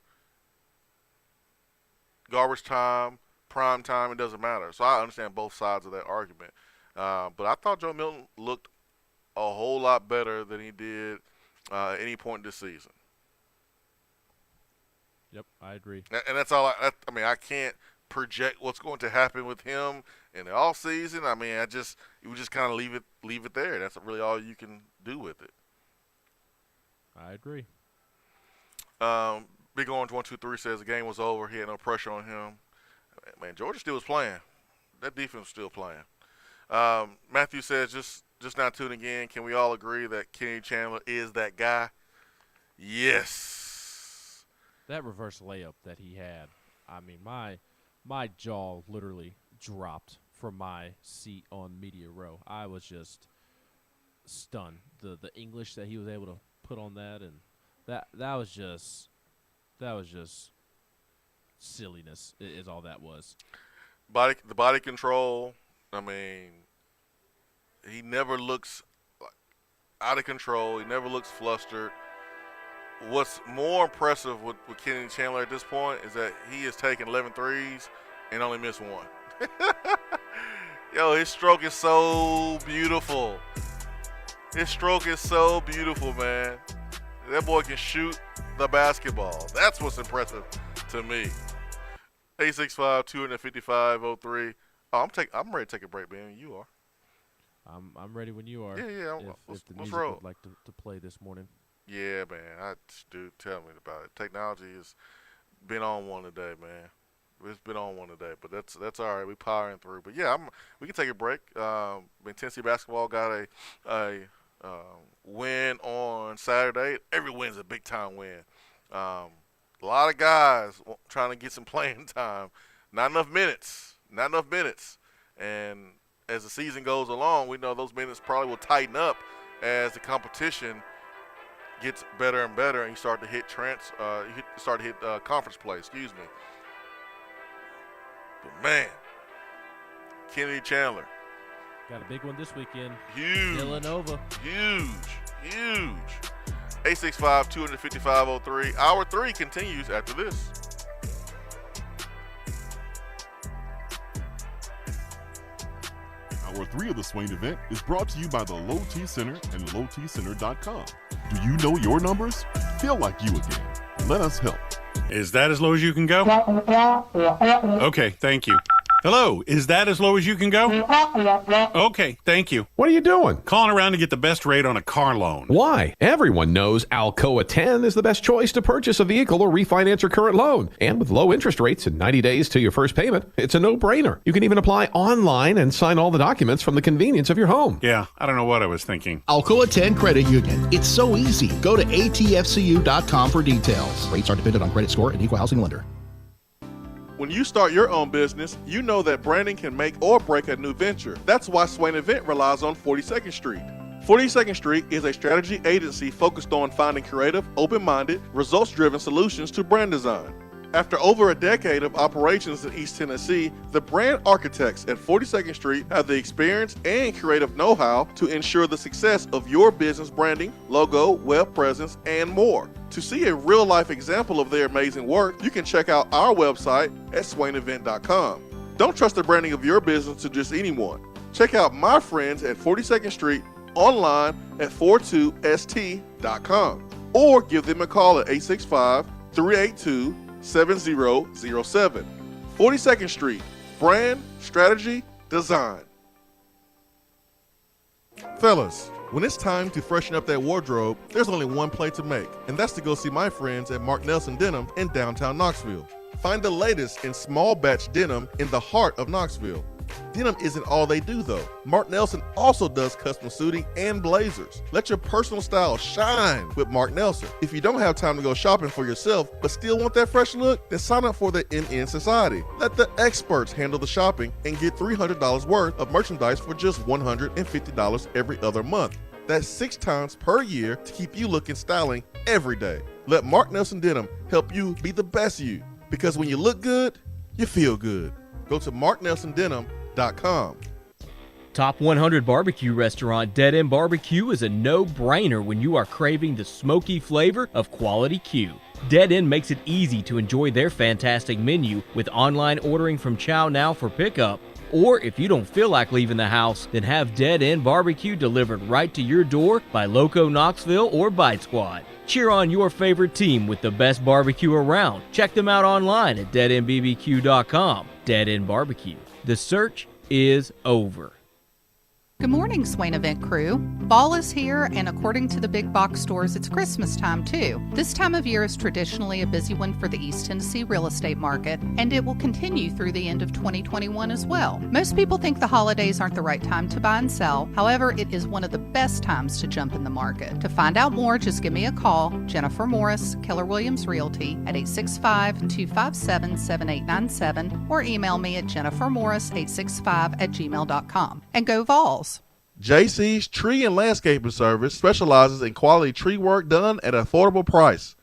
Garbage time, prime time, it doesn't matter. So I understand both sides of that argument. But I thought Joe Milton looked a whole lot better than he did at any point this season. Yep, I agree. And that's all. I can't project what's going to happen with him in the off season. I mean, you just kind of leave it there. That's really all you can do with it. I agree. Big Orange 123 says the game was over. He had no pressure on him. Man, Georgia still was playing. That defense was still playing. Matthew says just now tuning in. Can we all agree that Kenny Chandler is that guy? Yes. That reverse layup that he had, I mean, my jaw literally dropped from my seat on media row. I was just stunned. The English that he was able to put on that, and that was just silliness is all that was. The body control. I mean, he never looks out of control. He never looks flustered. What's more impressive with Kenny Chandler at this point is that he has taken 11 threes and only missed 1. Yo, his stroke is so beautiful. His stroke is so beautiful, man. That boy can shoot the basketball. That's what's impressive to me. 865-255-03. Oh, I'm ready to take a break, man. You are. I'm ready when you are. Yeah. If the let's music roll. would like to play this morning. Yeah, man. Dude, tell me about it. Technology has been on one today, man. It's been on one today, but that's all right. We powering through. But yeah, we can take a break. Tennessee basketball got a win on Saturday. Every win's a big time win. A lot of guys trying to get some playing time. Not enough minutes. And as the season goes along, we know those minutes probably will tighten up as the competition gets better and better, and you start to hit conference play. Excuse me. But man, Kennedy Chandler, got a big one this weekend. Huge. Villanova. Huge. 865-255-03. Hour 3 continues after this. Hour 3 of the Swain Event is brought to you by the Low T Center and lowtcenter.com. Do you know your numbers? Feel like you again. Let us help. Is that as low as you can go? Okay, thank you. Hello, is that as low as you can go? Okay, thank you. What are you doing? Calling around to get the best rate on a car loan. Why? Everyone knows Alcoa 10 is the best choice to purchase a vehicle or refinance your current loan. And with low interest rates and 90 days to your first payment, it's a no-brainer. You can even apply online and sign all the documents from the convenience of your home. Yeah, I don't know what I was thinking. Alcoa 10 Credit Union. It's so easy. Go to atfcu.com for details. Rates are dependent on credit score and equal housing lender. When you start your own business, you know that branding can make or break a new venture. That's why Swain Event relies on 42nd Street. 42nd Street is a strategy agency focused on finding creative, open-minded, results-driven solutions to brand design. After over a decade of operations in East Tennessee, the brand architects at 42nd Street have the experience and creative know-how to ensure the success of your business branding, logo, web presence, and more. To see a real-life example of their amazing work, you can check out our website at swainevent.com. Don't trust the branding of your business to just anyone. Check out my friends at 42nd Street online at 42st.com or give them a call at 865-382-7007. 42nd Street, brand, strategy, design. Fellas, when it's time to freshen up that wardrobe, there's only one play to make, and that's to go see my friends at Mark Nelson Denim in downtown Knoxville. Find the latest in small batch denim in the heart of Knoxville. Denim isn't all they do though. Mark Nelson also does custom suiting and blazers. Let your personal style shine with Mark Nelson. If you don't have time to go shopping for yourself but still want that fresh look, then sign up for the MN Society. Let the experts handle the shopping and get $300 worth of merchandise for just $150 every other month. That's 6 times per year to keep you looking styling every day. Let Mark Nelson Denim help you be the best you, because when you look good, you feel good. Go to marknelsondenim.com. Top 100 barbecue restaurant Dead End Barbecue is a no-brainer when you are craving the smoky flavor of quality Q. Dead End makes it easy to enjoy their fantastic menu with online ordering from Chow Now for pickup. Or if you don't feel like leaving the house, then have Dead End Barbecue delivered right to your door by Loco Knoxville or Bite Squad. Cheer on your favorite team with the best barbecue around. Check them out online at deadendbbq.com. Dead End Barbecue. The search is over. Good morning, Swain Event crew. Fall is here, and according to the big box stores, it's Christmas time too. This time of year is traditionally a busy one for the East Tennessee real estate market, and it will continue through the end of 2021 as well. Most people think the holidays aren't the right time to buy and sell. However, it is one of the best times to jump in the market. To find out more, just give me a call, Jennifer Morris, Keller Williams Realty, at 865-257-7897, or email me at jennifermorris865@gmail.com. And go Vols! JC's Tree and Landscaping Service specializes in quality tree work done at an affordable price.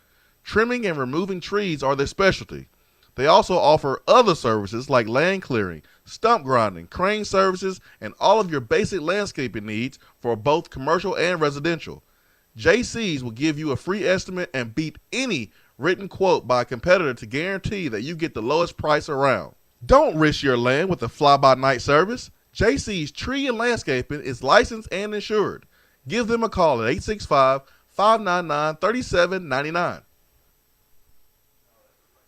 Trimming and removing trees are their specialty. They also offer other services like land clearing, stump grinding, crane services, and all of your basic landscaping needs for both commercial and residential. JC's will give you a free estimate and beat any written quote by a competitor to guarantee that you get the lowest price around. Don't risk your land with a fly-by-night service. JC's Tree and Landscaping is licensed and insured. Give them a call at 865-599-3799.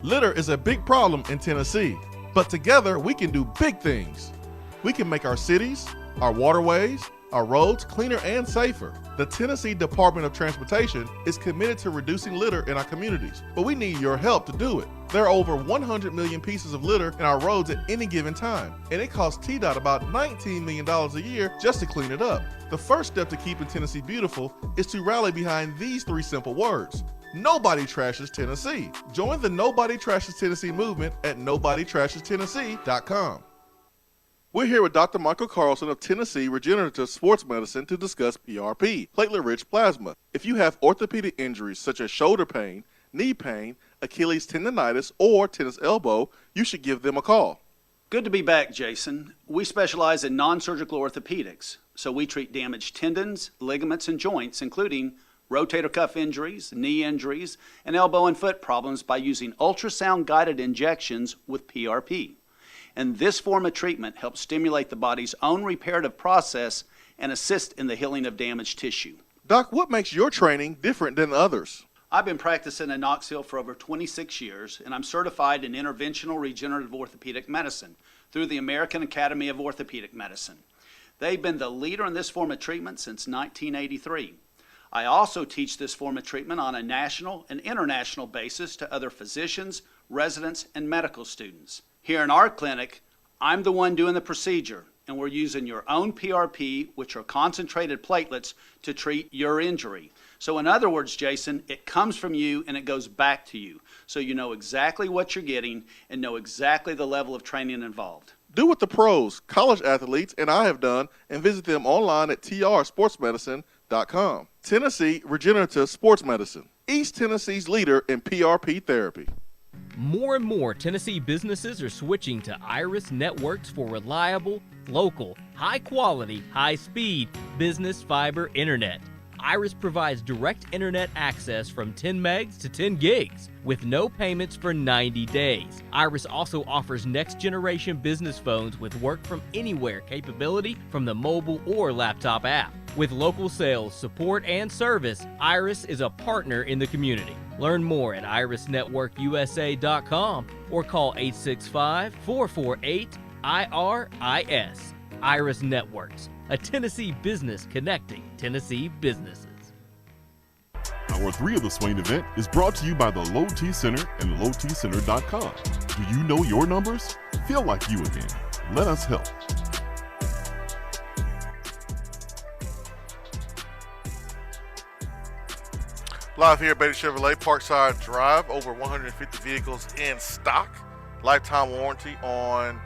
Litter is a big problem in Tennessee, but together we can do big things. We can make our cities, our waterways, our roads cleaner and safer. The Tennessee Department of Transportation is committed to reducing litter in our communities, but we need your help to do it. There are over 100 million pieces of litter in our roads at any given time, and it costs TDOT about $19 million a year just to clean it up. The first step to keeping Tennessee beautiful is to rally behind these 3 simple words. Nobody trashes Tennessee. Join the Nobody Trashes Tennessee movement at nobodytrashestennessee.com. We're here with Dr. Michael Carlson of Tennessee Regenerative Sports Medicine to discuss PRP, platelet-rich plasma. If you have orthopedic injuries such as shoulder pain, knee pain, Achilles tendonitis, or tennis elbow, you should give them a call. Good to be back, Jason. We specialize in non-surgical orthopedics, so we treat damaged tendons, ligaments, and joints, including rotator cuff injuries, knee injuries, and elbow and foot problems by using ultrasound-guided injections with PRP. And this form of treatment helps stimulate the body's own reparative process and assist in the healing of damaged tissue. Doc, what makes your training different than others? I've been practicing in Knoxville for over 26 years, and I'm certified in interventional regenerative orthopedic medicine through the American Academy of Orthopedic Medicine. They've been the leader in this form of treatment since 1983. I also teach this form of treatment on a national and international basis to other physicians, residents, and medical students. Here in our clinic, I'm the one doing the procedure, and we're using your own PRP, which are concentrated platelets, to treat your injury. So in other words, Jason, it comes from you and it goes back to you. So you know exactly what you're getting and know exactly the level of training involved. Do what the pros, college athletes, and I have done, and visit them online at trsportsmedicine.com. Tennessee Regenerative Sports Medicine, East Tennessee's leader in PRP therapy. More and more Tennessee businesses are switching to Iris Networks for reliable, local, high-quality, high-speed business fiber internet. Iris provides direct internet access from 10 megs to 10 gigs with no payments for 90 days. Iris also offers next-generation business phones with work from anywhere capability from the mobile or laptop app. With local sales, support, and service, Iris is a partner in the community. Learn more at irisnetworkusa.com or call 865-448-IRIS. Iris Networks, a Tennessee business connecting Tennessee businesses. Hour 3 of the Swain Event is brought to you by the Low T Center and lowtcenter.com. Do you know your numbers? Feel like you again. Let us help. Live here at Beatty Chevrolet Parkside Drive, over 150 vehicles in stock. Lifetime warranty on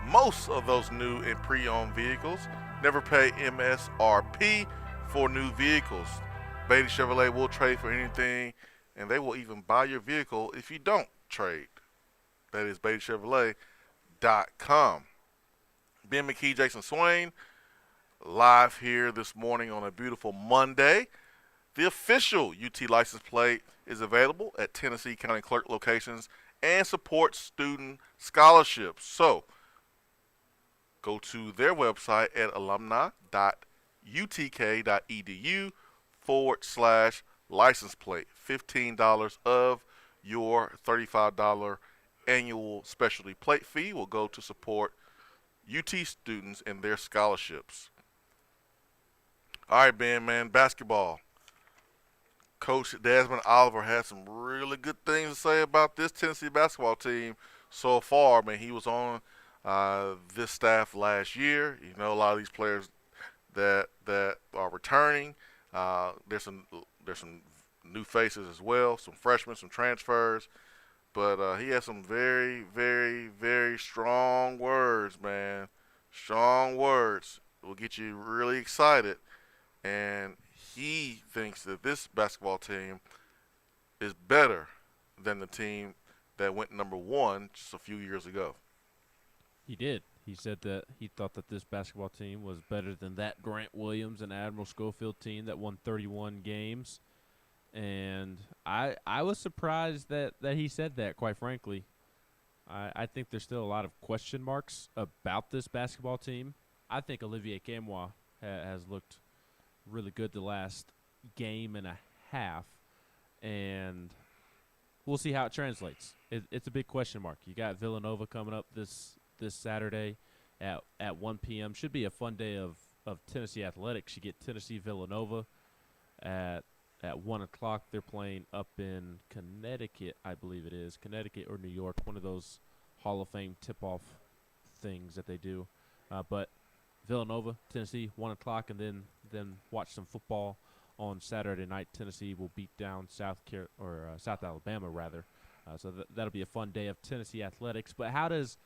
most of those new and pre-owned vehicles. Never pay MSRP for new vehicles. Beatty Chevrolet will trade for anything, and they will even buy your vehicle if you don't trade. That is BeattyChevrolet.com. Ben McKee, Jason Swain, live here this morning on a beautiful Monday. The official UT license plate is available at Tennessee County Clerk locations and supports student scholarships. So, go to their website at alumni.utk.edu/license plate. $15 of your $35 annual specialty plate fee will go to support UT students and their scholarships. All right, Ben, man, basketball. Coach Desmond Oliver had some really good things to say about this Tennessee basketball team so far. Man, he was on this staff last year. You know, a lot of these players that are returning. There's some new faces as well, some freshmen, some transfers. But he has some very, very, very strong words, man. Strong words will get you really excited. And he thinks that this basketball team is better than the team that went number one just a few years ago. He did. He said that he thought that this basketball team was better than that Grant Williams and Admiral Schofield team that won 31 games. And I was surprised that he said that, quite frankly. I think there's still a lot of question marks about this basketball team. I think Olivier Camois has looked really good the last game and a half, and we'll see how it translates. It's a big question mark. You got Villanova coming up this Saturday at 1 p.m. Should be a fun day of Tennessee athletics. You get Tennessee Villanova at 1 o'clock. They're playing up in Connecticut, I believe it is. Connecticut or New York, one of those Hall of Fame tip-off things that they do. But Villanova, Tennessee, 1 o'clock, and then watch some football on Saturday night. Tennessee will beat down South Alabama, rather. So that'll be a fun day of Tennessee athletics. But how does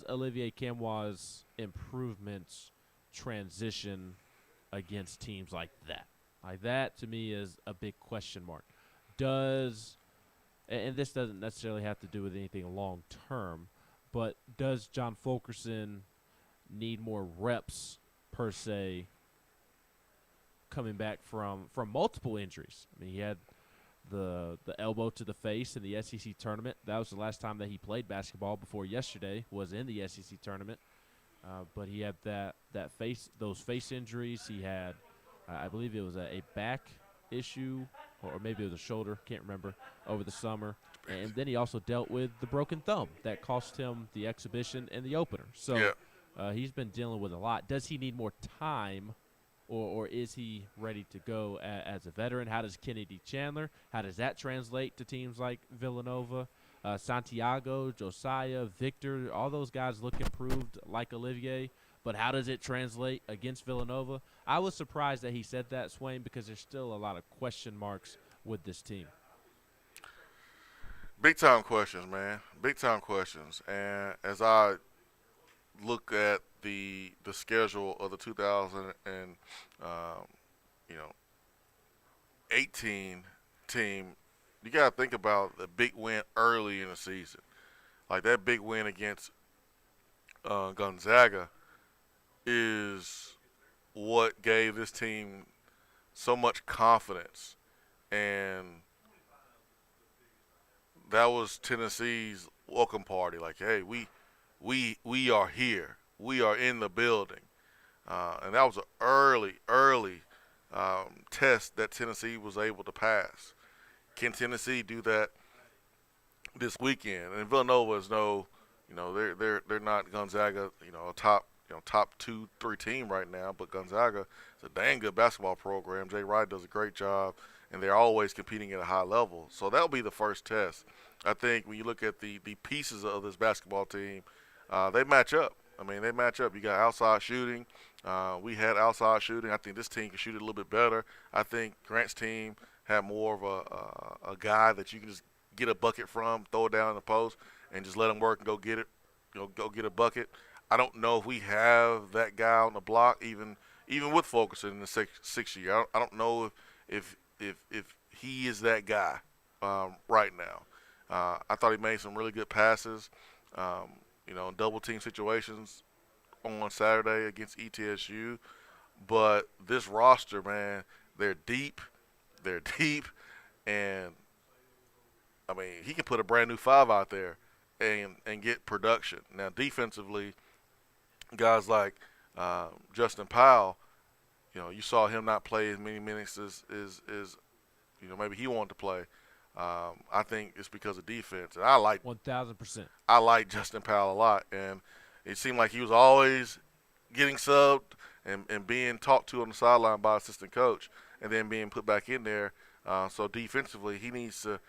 Olivier Camois' improvements transition against teams like that? Like that, to me, is a big question mark. And this doesn't necessarily have to do with anything long term, but does John Fulkerson need more reps, per se, coming back from multiple injuries? I mean, he had the elbow to the face in the SEC tournament. That was the last time that he played basketball before yesterday was in the SEC tournament. But he had those face injuries. He had, I believe it was a back issue, or maybe it was a shoulder, can't remember, over the summer. And then he also dealt with the broken thumb that cost him the exhibition and the opener. So he's been dealing with a lot. Does he need more time, or is he ready to go as a veteran? How does Kennedy Chandler, how does that translate to teams like Villanova, Santiago, Josiah, Victor? All those guys look improved like Olivier, but how does it translate against Villanova? I was surprised that he said that, Swain, because there's still a lot of question marks with this team. Big-time questions, man. Big-time questions. And as I look at the schedule of the 2018 team, you got to think about the big win early in the season. Like that big win against Gonzaga is what gave this team so much confidence, and that was Tennessee's welcome party. Like, hey, we are here, we are in the building, and that was an early test that Tennessee was able to pass. Can Tennessee do that this weekend? And Villanova is they're not Gonzaga, a top 2-3 team right now, but Gonzaga is a dang good basketball program. Jay Wright does a great job, and they're always competing at a high level. So that'll be the first test. I think when you look at the pieces of this basketball team, they match up. I mean, they match up. You got outside shooting. We had outside shooting. I think this team can shoot it a little bit better. I think Grant's team had more of a guy that you can just get a bucket from, throw it down in the post, and just let him work and go get it. Go get a bucket. I don't know if we have that guy on the block, even with Fulkerson in the sixth year. I don't know if he is that guy right now. I thought he made some really good passes, in double team situations on Saturday against ETSU. But this roster, man, they're deep, and I mean he can put a brand new 5 out there and get production. Now defensively, guys like Justin Powell, you saw him not play as many minutes as maybe he wanted to play. I think it's because of defense, and I like 1,000%. I like Justin Powell a lot, and it seemed like he was always getting subbed and being talked to on the sideline by assistant coach, and then being put back in there. So defensively, he needs to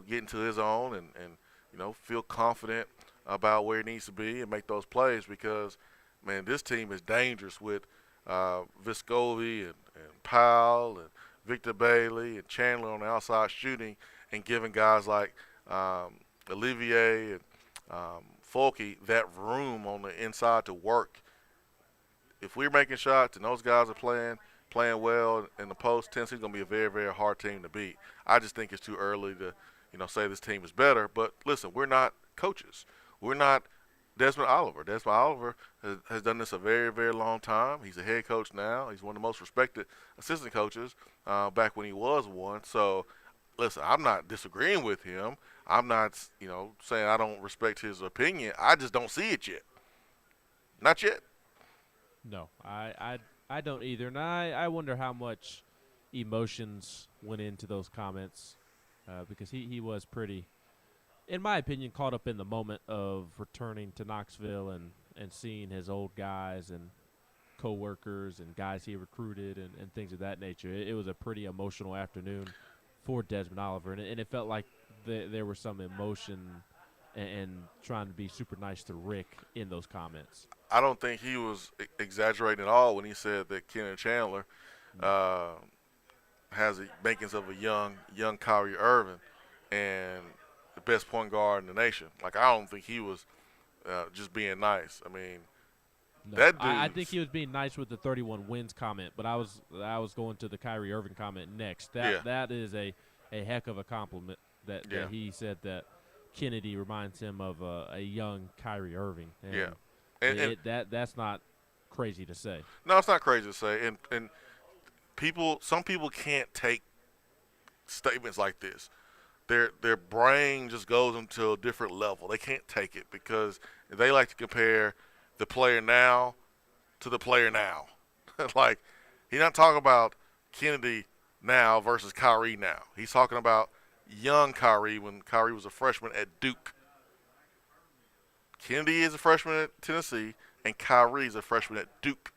get into his own and feel confident about where he needs to be and make those plays, because man, this team is dangerous with Vescovi and Powell and Victor Bailey and Chandler on the outside shooting, and giving guys like Olivier and Folke that room on the inside to work. If we're making shots and those guys are playing well in the post, Tennessee's going to be a very, very hard team to beat. I just think it's too early to say this team is better. But listen, we're not coaches. We're not Desmond Oliver. Desmond Oliver has done this a very, very long time. He's a head coach now. He's one of the most respected assistant coaches back when he was one. So, listen, I'm not disagreeing with him. I'm not, saying I don't respect his opinion. I just don't see it yet. Not yet. No, I don't either. And I wonder how much emotions went into those comments because he was pretty, in my opinion, caught up in the moment of returning to Knoxville and seeing his old guys and coworkers and guys he recruited and things of that nature. It was a pretty emotional afternoon for Desmond Oliver, and it felt like there was some emotion and trying to be super nice to Rick in those comments. I don't think he was exaggerating at all when he said that Kenneth Chandler has the makings of a young Kyrie Irving and the best point guard in the nation. Like, I don't think he was just being nice. I mean, no, that dude. I think he was being nice with the 31 wins comment, but I was going to the Kyrie Irving comment next. That is a heck of a compliment that he said that Kennedy reminds him of a young Kyrie Irving. And And that's not crazy to say. No, it's not crazy to say. And some people can't take statements like this. Their brain just goes into a different level. They can't take it because they like to compare the player now to the player now. Like, he's not talking about Kennedy now versus Kyrie now. He's talking about young Kyrie when Kyrie was a freshman at Duke. Kennedy is a freshman at Tennessee, and Kyrie is a freshman at Duke,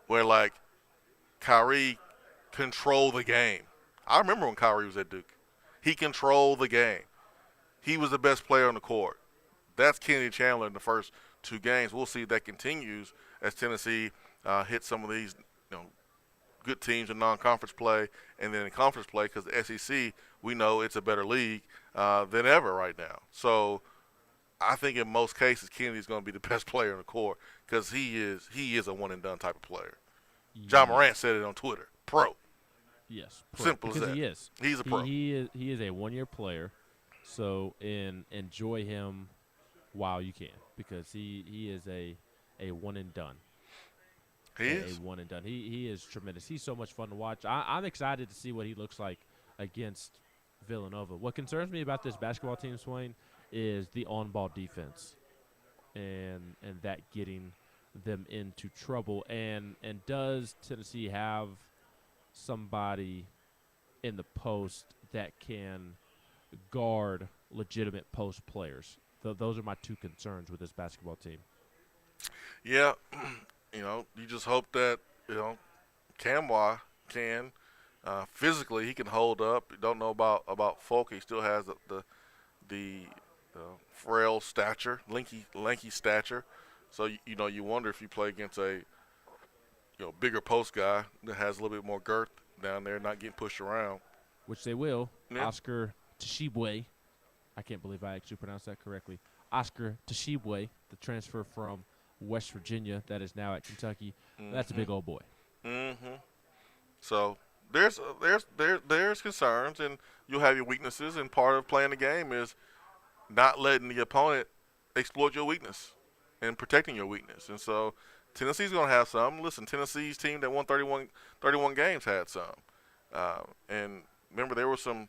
where, like, Kyrie controlled the game. I remember when Kyrie was at Duke. He controlled the game. He was the best player on the court. That's Kennedy Chandler in the first 2 games. We'll see if that continues as Tennessee hits some of these good teams in non-conference play and then in conference play, because the SEC, we know it's a better league than ever right now. So I think in most cases Kennedy's going to be the best player on the court because he is a one-and-done type of player. John Morant said it on Twitter. Pro. Yes, Simple as because that. he is. He's a pro. He is a 1-year player, so enjoy him while you can, because he is a one and done. He A is. one and done. He is tremendous. He's so much fun to watch. I'm excited to see what he looks like against Villanova. What concerns me about this basketball team, Swain, is the on-ball defense, and that getting them into trouble. And does Tennessee have somebody in the post that can guard legitimate post players? Those are my two concerns with this basketball team. Yeah, you just hope that Camwa can. Physically, he can hold up. You don't know about Folk. He still has the frail stature, lanky stature. So you wonder if you play against a bigger post guy that has a little bit more girth down there, not getting pushed around. Which they will. Yeah. Oscar Tshiebwe. I can't believe I actually pronounced that correctly. Oscar Tshiebwe, the transfer from West Virginia that is now at Kentucky. That's a big old boy. Mm-hmm. So there's concerns, and you'll have your weaknesses, and part of playing the game is not letting the opponent exploit your weakness and protecting your weakness. And so Tennessee's going to have some. Listen, Tennessee's team that won 31 games had some. And remember, there were some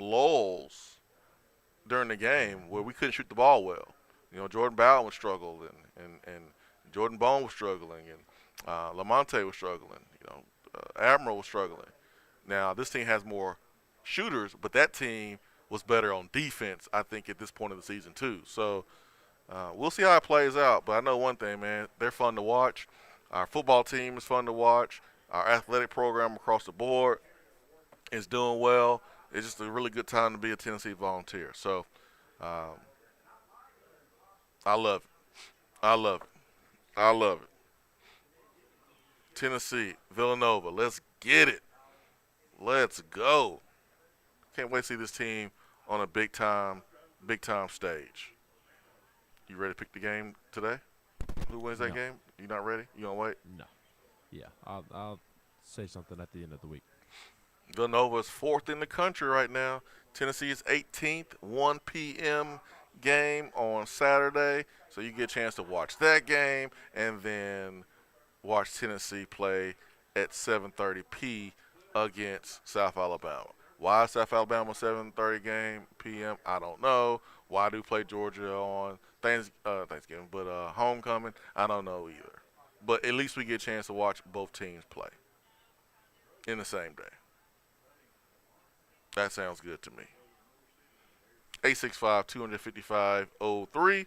lulls during the game where we couldn't shoot the ball well. Jordan Bowen was struggling, and Jordan Bone was struggling, and Lamonte was struggling. Admiral was struggling. Now, this team has more shooters, but that team was better on defense, I think, at this point of the season, too. So we'll see how it plays out. But I know one thing, man. They're fun to watch. Our football team is fun to watch. Our athletic program across the board is doing well. It's just a really good time to be a Tennessee Volunteer. So I love it. I love it. I love it. Tennessee, Villanova, let's get it. Let's go. Can't wait to see this team on a big time stage. You ready to pick the game today? Who wins that game? You not ready? You gonna wait? No. Yeah, I'll say something at the end of the week. Villanova is 4th in the country right now. Tennessee is 18th, 1 p.m. game on Saturday. So you get a chance to watch that game and then watch Tennessee play at 7:30 against South Alabama. Why South Alabama 7:30 p.m.? I don't know. Why do we play Georgia on Thanksgiving, but homecoming? I don't know either. But at least we get a chance to watch both teams play in the same day. That sounds good to me. 865-255-03.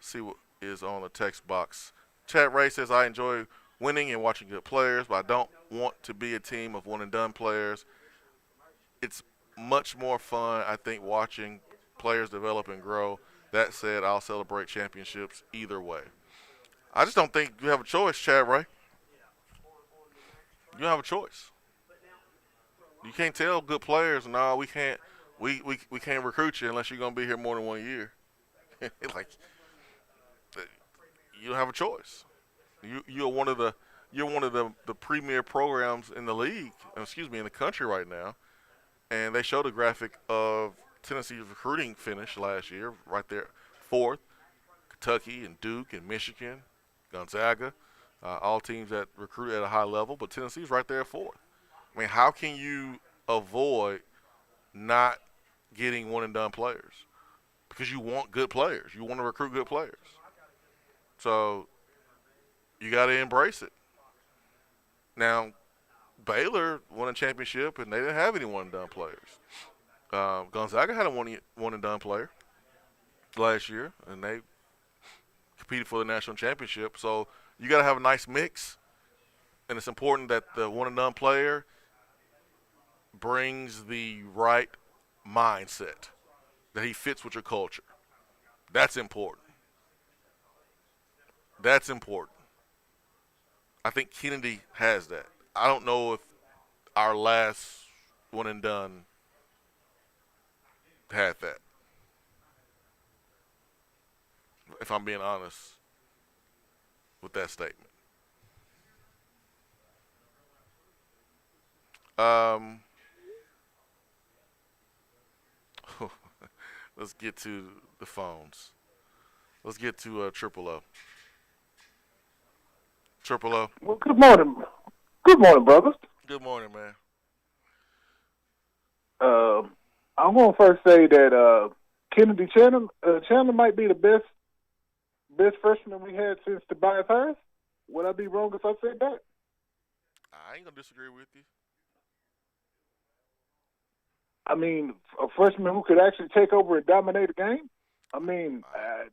See what is on the text box. Chat Ray says, I enjoy winning and watching good players, but I don't want to be a team of one-and-done players. It's much more fun, I think, watching players develop and grow. That said, I'll celebrate championships either way. I just don't think you have a choice, Chad Ray. You don't have a choice. You can't tell good players, no, we can't recruit you unless you're gonna be here more than 1 year. Like, you don't have a choice. You're one of the premier programs in the league, in the country right now. And they showed a graphic of Tennessee's recruiting finish last year, right there, 4th. Kentucky and Duke and Michigan, Gonzaga, all teams that recruit at a high level, but Tennessee's right there at 4th. I mean, how can you avoid not getting one-and-done players? Because you want good players. You want to recruit good players. So you got to embrace it. Now, Baylor won a championship, and they didn't have any one-and-done players. Gonzaga had a one-and-done player last year, and they competed for the national championship. So you got to have a nice mix, and it's important that the one-and-done player brings the right mindset, that he fits with your culture. That's important. That's important. I think Kennedy has that. I don't know if our last one and done had that, if I'm being honest with that statement. Um, let's get to the phones. Let's get to Triple O. Triple O. Well, good morning. Good morning, brothers. Good morning, man. I'm going to first say that Kennedy Chandler might be the best freshman we had since Tobias Harris. Would I be wrong if I said that? I ain't gonna disagree with you. I mean, a freshman who could actually take over and dominate a game. I mean, I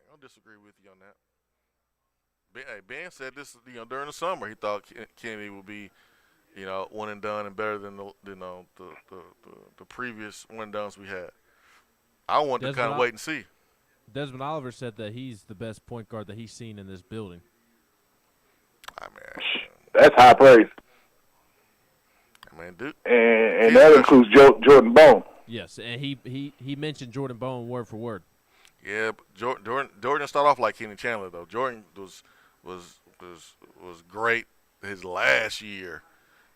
don't disagree with you on that. Ben said this, during the summer. He thought Kennedy would be, one and done and better than the previous one and dones we had. I want to kind of wait and see. Desmond Oliver said that he's the best point guard that he's seen in this building. I mean, that's high praise. I mean, dude, and that includes Jordan Bone. Yes, and he mentioned Jordan Bone word for word. Yeah, but Jordan didn't start off like Kenny Chandler though. Jordan was great his last year.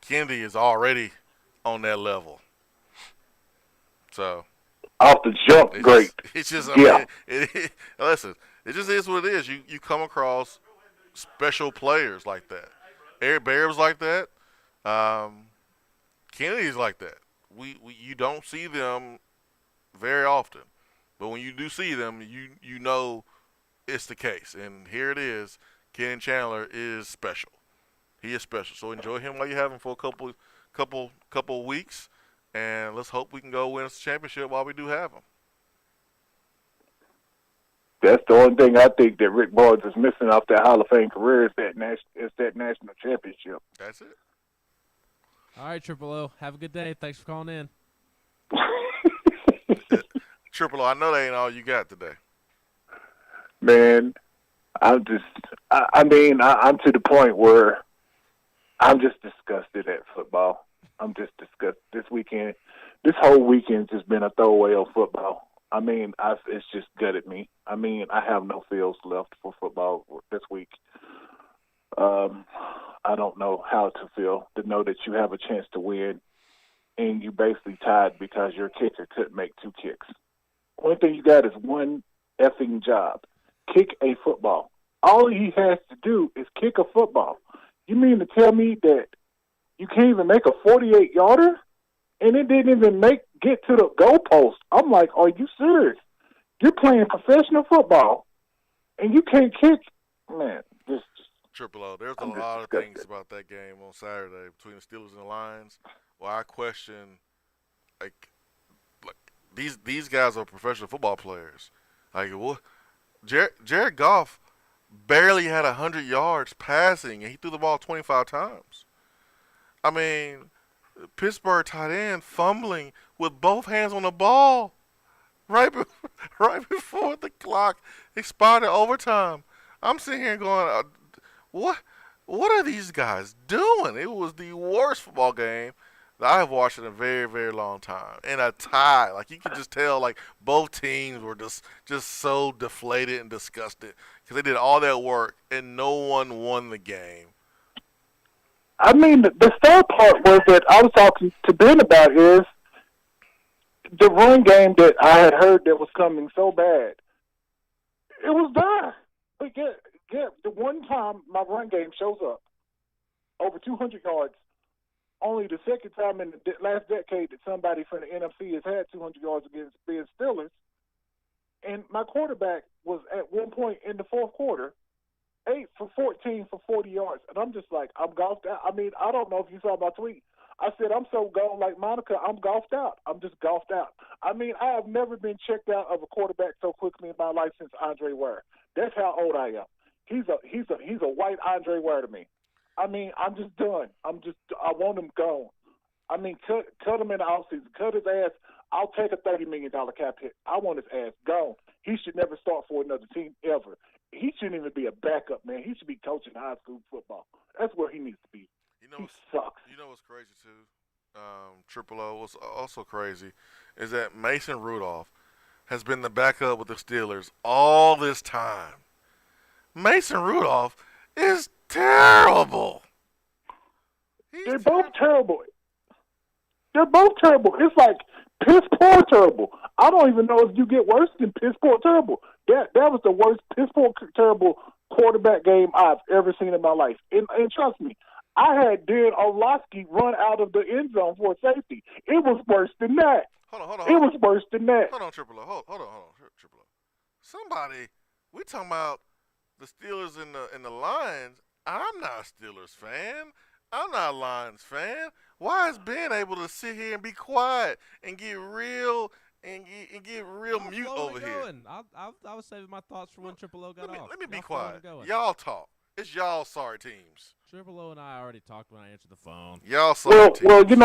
Kennedy is already on that level. So off the jump, great. It's just yeah. Listen, it just is what it is. You come across special players like that. Eric Bear was like that. Kennedy's like that. You don't see them very often, but when you do see them, you know it's the case. And here it is. Ken Chandler is special. He is special. So enjoy him while you have him for a couple weeks, and let's hope we can go win a championship while we do have him. That's the only thing I think that Rick Barnes is missing off that Hall of Fame career is that national championship. That's it. All right, Triple O. Have a good day. Thanks for calling in. Triple O, I know that ain't all you got today. Man, I'm to the point where I'm just disgusted at football. I'm just disgusted. This whole weekend's just been a throwaway of football. I mean, it's just gutted me. I mean, I have no feels left for football this week. I don't know how to feel to know that you have a chance to win and you basically tied because your kicker couldn't make two kicks. One thing you got is one effing job. Kick a football. All he has to do is kick a football. You mean to tell me that you can't even make a 48-yarder? And it didn't even get to the goalpost. I'm like, are you serious? You're playing professional football, and you can't kick? Man, this Triple O, there's a lot of things about that game on Saturday between the Steelers and the Lions where I question, like these guys are professional football players. Like, what? Jared Goff barely had 100 yards passing, and he threw the ball 25 times. I mean, Pittsburgh tight end fumbling with both hands on the ball right before the clock expired in overtime. I'm sitting here going, what are these guys doing? It was the worst football game that I have watched in a very, very long time. And a tie. Like, you could just tell, like, both teams were just so deflated and disgusted because they did all that work and no one won the game. I mean, the sad part was that I was talking to Ben about is the run game that I had heard that was coming so bad. It was there. But get the one time my run game shows up, over 200 yards, only the second time in the last decade that somebody from the NFC has had 200 yards against the Steelers. And my quarterback was at one point in the fourth quarter 8 for 14 for 40 yards. And I'm just like, I'm golfed out. I mean, I don't know if you saw my tweet. I said, I'm so gone like Monica, I'm golfed out. I'm just golfed out. I mean, I have never been checked out of a quarterback so quickly in my life since Andre Ware. That's how old I am. He's a white Andre Ware to me. I mean, I'm just done. I want him gone. I mean, cut him in the offseason. Cut his ass. I'll take a $30 million cap hit. I want his ass gone. He should never start for another team ever. He shouldn't even be a backup, man. He should be coaching high school football. That's where he needs to be. He sucks. You know what's crazy, too? Triple O, what's also crazy is that Mason Rudolph has been the backup with the Steelers all this time. Mason Rudolph is terrible. They're both terrible. They're both terrible. It's like piss poor terrible. I don't even know if you get worse than piss poor terrible. That was the worst piss poor terrible quarterback game I've ever seen in my life. And trust me, I had Dan Orlovsky run out of the end zone for a safety. It was worse than that. Hold on. It was worse than that. Hold on, Triple O. Hold on, Triple O. Somebody, we talking about the Steelers and the Lions. I'm not a Steelers fan. I'm not a Lions fan. Why is Ben able to sit here and be quiet and get real mute over here? I was saving my thoughts for when Triple O got off. Let me be Y'all quiet. flowing and going. Y'all talk. It's y'all sorry teams. Triple O and I already talked when I answered the phone. Y'all sorry teams. Well, you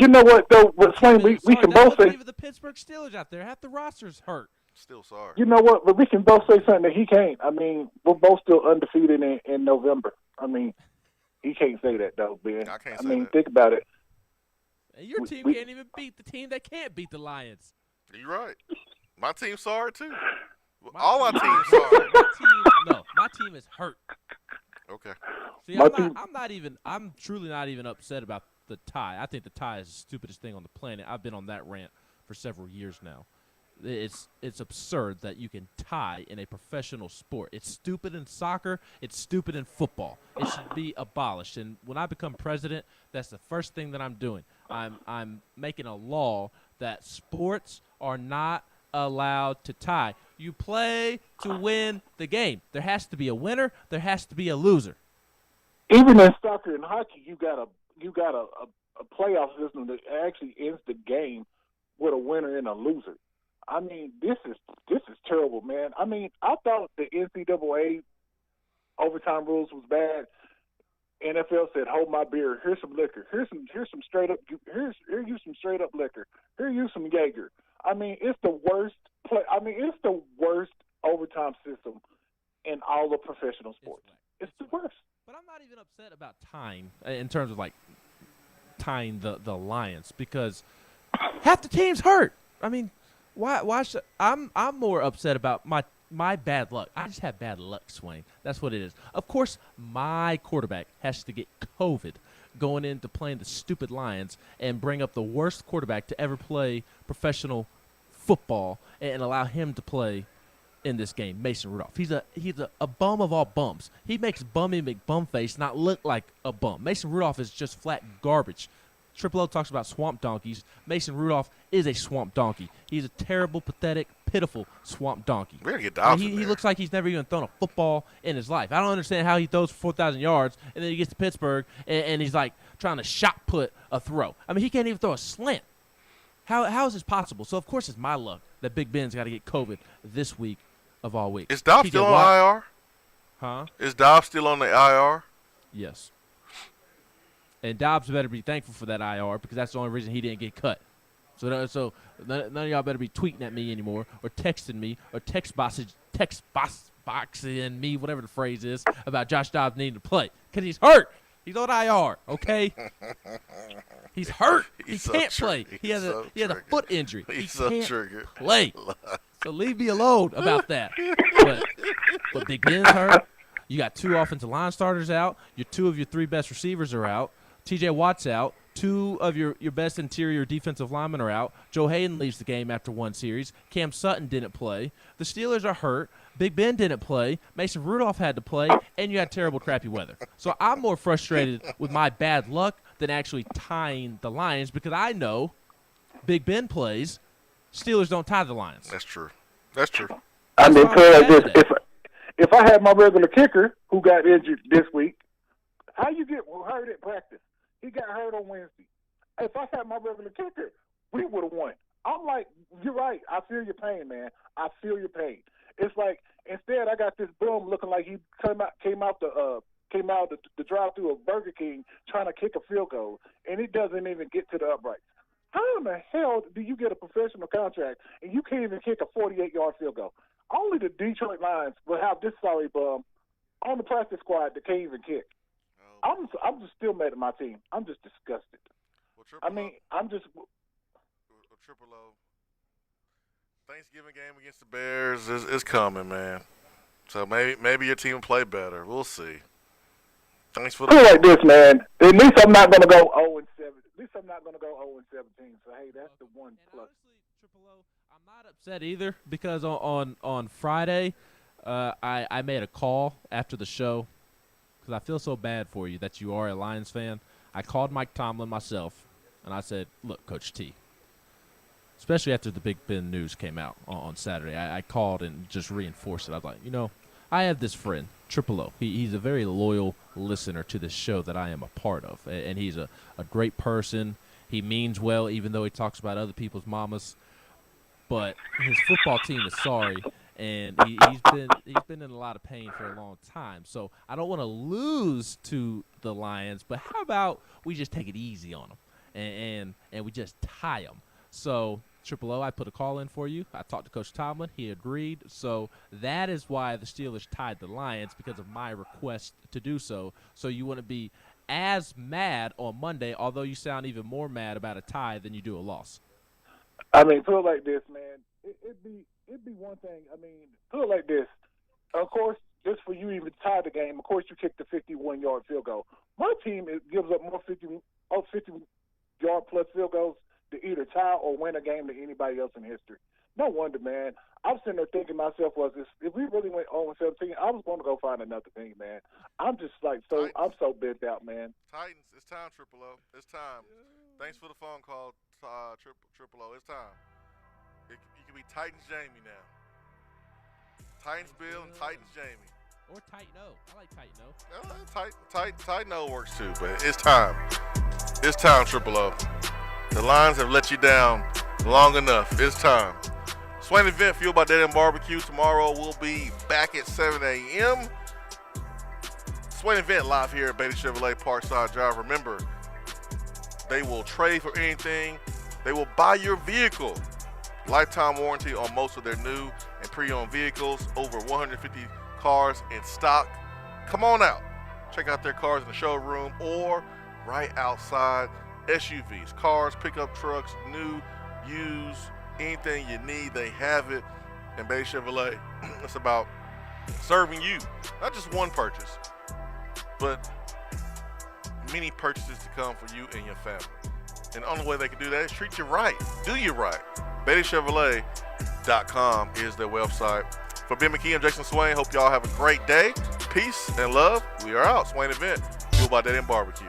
know what though, but Swain, we can both say even the Pittsburgh Steelers out there. Half the roster's hurt. Still sorry. You know what? But we can both say something that he can't. I mean, we're both still undefeated in November. I mean, he can't say that though, Ben. I can't I say mean, that. think about it. And your team can't even beat the team that can't beat the Lions. You're right. My team's sorry too. All our teams sorry. My team is hurt. Okay. See, I'm truly not even upset about the tie. I think the tie is the stupidest thing on the planet. I've been on that rant for several years now. It's absurd that you can tie in a professional sport. It's stupid in soccer. It's stupid in football. It should be abolished. And when I become president, that's the first thing that I'm doing. I'm making a law that sports are not allowed to tie. You play to win the game. There has to be a winner. There has to be a loser. Even in soccer and hockey, you got a playoff system that actually ends the game with a winner and a loser. I mean, this is terrible, man. I mean, I thought the NCAA overtime rules was bad. NFL said, "Hold my beer. Here's some liquor. Here's some straight up. Here you some straight up liquor. Here you some Jaeger." I mean, it's the worst it's the worst overtime system in all of professional sports. It's the worst. But I'm not even upset about tying in terms of like tying the Lions because half the team's hurt. I mean, why should I'm more upset about my bad luck. I just have bad luck, Swain. That's what it is. Of course, my quarterback has to get COVID going into playing the stupid Lions and bring up the worst quarterback to ever play professional football and allow him to play in this game, Mason Rudolph. He's a bum of all bums. He makes Bummy McBumface not look like a bum. Mason Rudolph is just flat garbage. Triple O talks about swamp donkeys. Mason Rudolph is a swamp donkey. He's a terrible, pathetic, pitiful swamp donkey. We're going to get Dobbs in he there. looks like he's never even thrown a football in his life. I don't understand how he throws for 4,000 yards, and then he gets to Pittsburgh, and he's like trying to shot put a throw. I mean, he can't even throw a slant. How is this possible? So, of course, it's my luck that Big Ben's got to get COVID this week of all weeks. Is Dobbs still on IR? Huh? Is Dobbs still on the IR? Yes. And Dobbs better be thankful for that IR because that's the only reason he didn't get cut. So none of y'all better be tweeting at me anymore or texting me or text boxing me, whatever the phrase is, about Josh Dobbs needing to play because he's hurt. He's on IR, okay? He's hurt. He can't play. He has a foot injury. He can't play. So leave me alone about that. But Big Ben's hurt. You got 2 offensive line starters out. 2 of your 3 best receivers are out. T.J. Watt's out. 2 of your best interior defensive linemen are out. Joe Hayden leaves the game after 1 series. Cam Sutton didn't play. The Steelers are hurt. Big Ben didn't play. Mason Rudolph had to play. And you had terrible, crappy weather. So I'm more frustrated with my bad luck than actually tying the Lions because I know Big Ben plays. Steelers don't tie the Lions. That's true. That's true. I mean, if I had my regular kicker who got injured this week, how you get hurt at practice? He got hurt on Wednesday. If I had my regular kicker, we would have won. I'm like, you're right. I feel your pain, man. I feel your pain. It's like instead I got this bum looking like he came out the drive-through of Burger King trying to kick a field goal, and he doesn't even get to the uprights. How in the hell do you get a professional contract and you can't even kick a 48-yard field goal? Only the Detroit Lions will have this sorry bum on the practice squad that can't even kick. I'm just still mad at my team. I'm just disgusted. I'm just. Triple O. Thanksgiving game against the Bears is coming, man. So maybe your team will play better. We'll see. Thanks for put it like this, man. At least I'm not going to go 0-7. At least I'm not going to go 0-17. So hey, that's the one plus. I'm not upset either because on Friday, I made a call after the show because I feel so bad for you that you are a Lions fan. I called Mike Tomlin myself, and I said, look, Coach T, especially after the Big Ben news came out on Saturday, I called and just reinforced it. I was like, I have this friend, Triple O. He's a very loyal listener to this show that I am a part of, and he's a great person. He means well, even though he talks about other people's mamas. But his football team is sorry, and he's been in a lot of pain for a long time. So I don't want to lose to the Lions, but how about we just take it easy on them and we just tie them? So Triple O, I put a call in for you. I talked to Coach Tomlin. He agreed. So that is why the Steelers tied the Lions, because of my request to do so. So you wouldn't be as mad on Monday, although you sound even more mad about a tie than you do a loss. I mean, put it like this, man. It'd be one thing. I mean, put it like this. Of course, just for you even tie the game, of course you kicked the 51-yard field goal. My team gives up more 50-yard plus field goals to either tie or win a game than anybody else in history. No wonder, man. I'm sitting there thinking to myself, if we really went 0-17, I was going to go find another team, man. I'm just like I'm so bent out, man. Titans, it's time, Triple O. It's time. Thanks for the phone call, Triple O. It's time. You can be Titans Jamie now. Titans Bill and Titans Jamie. Or Titan O. I like Titan O. Titan O works too, but it's time. It's time, Triple O. The Lions have let you down long enough. It's time. Swain Event, fueled by Dead End Barbecue. Tomorrow we'll be back at 7 a.m. Swain Event live here at Beatty Chevrolet Parkside Drive. Remember, they will trade for anything. They will buy your vehicle. Lifetime warranty on most of their new and pre-owned vehicles. Over 150 cars in stock. Come on out. Check out their cars in the showroom or right outside. SUVs, cars, pickup trucks, new, used, anything you need, they have it. And Beatty Chevrolet, it's about serving you. Not just one purchase, but many purchases to come for you and your family. And the only way they can do that is treat you right. Do you right. BeattyChevrolet.com is their website. For Ben McKee and Jason Swain, hope y'all have a great day. Peace and love. We are out. Swain Event, fueled by Dead End Barbecue.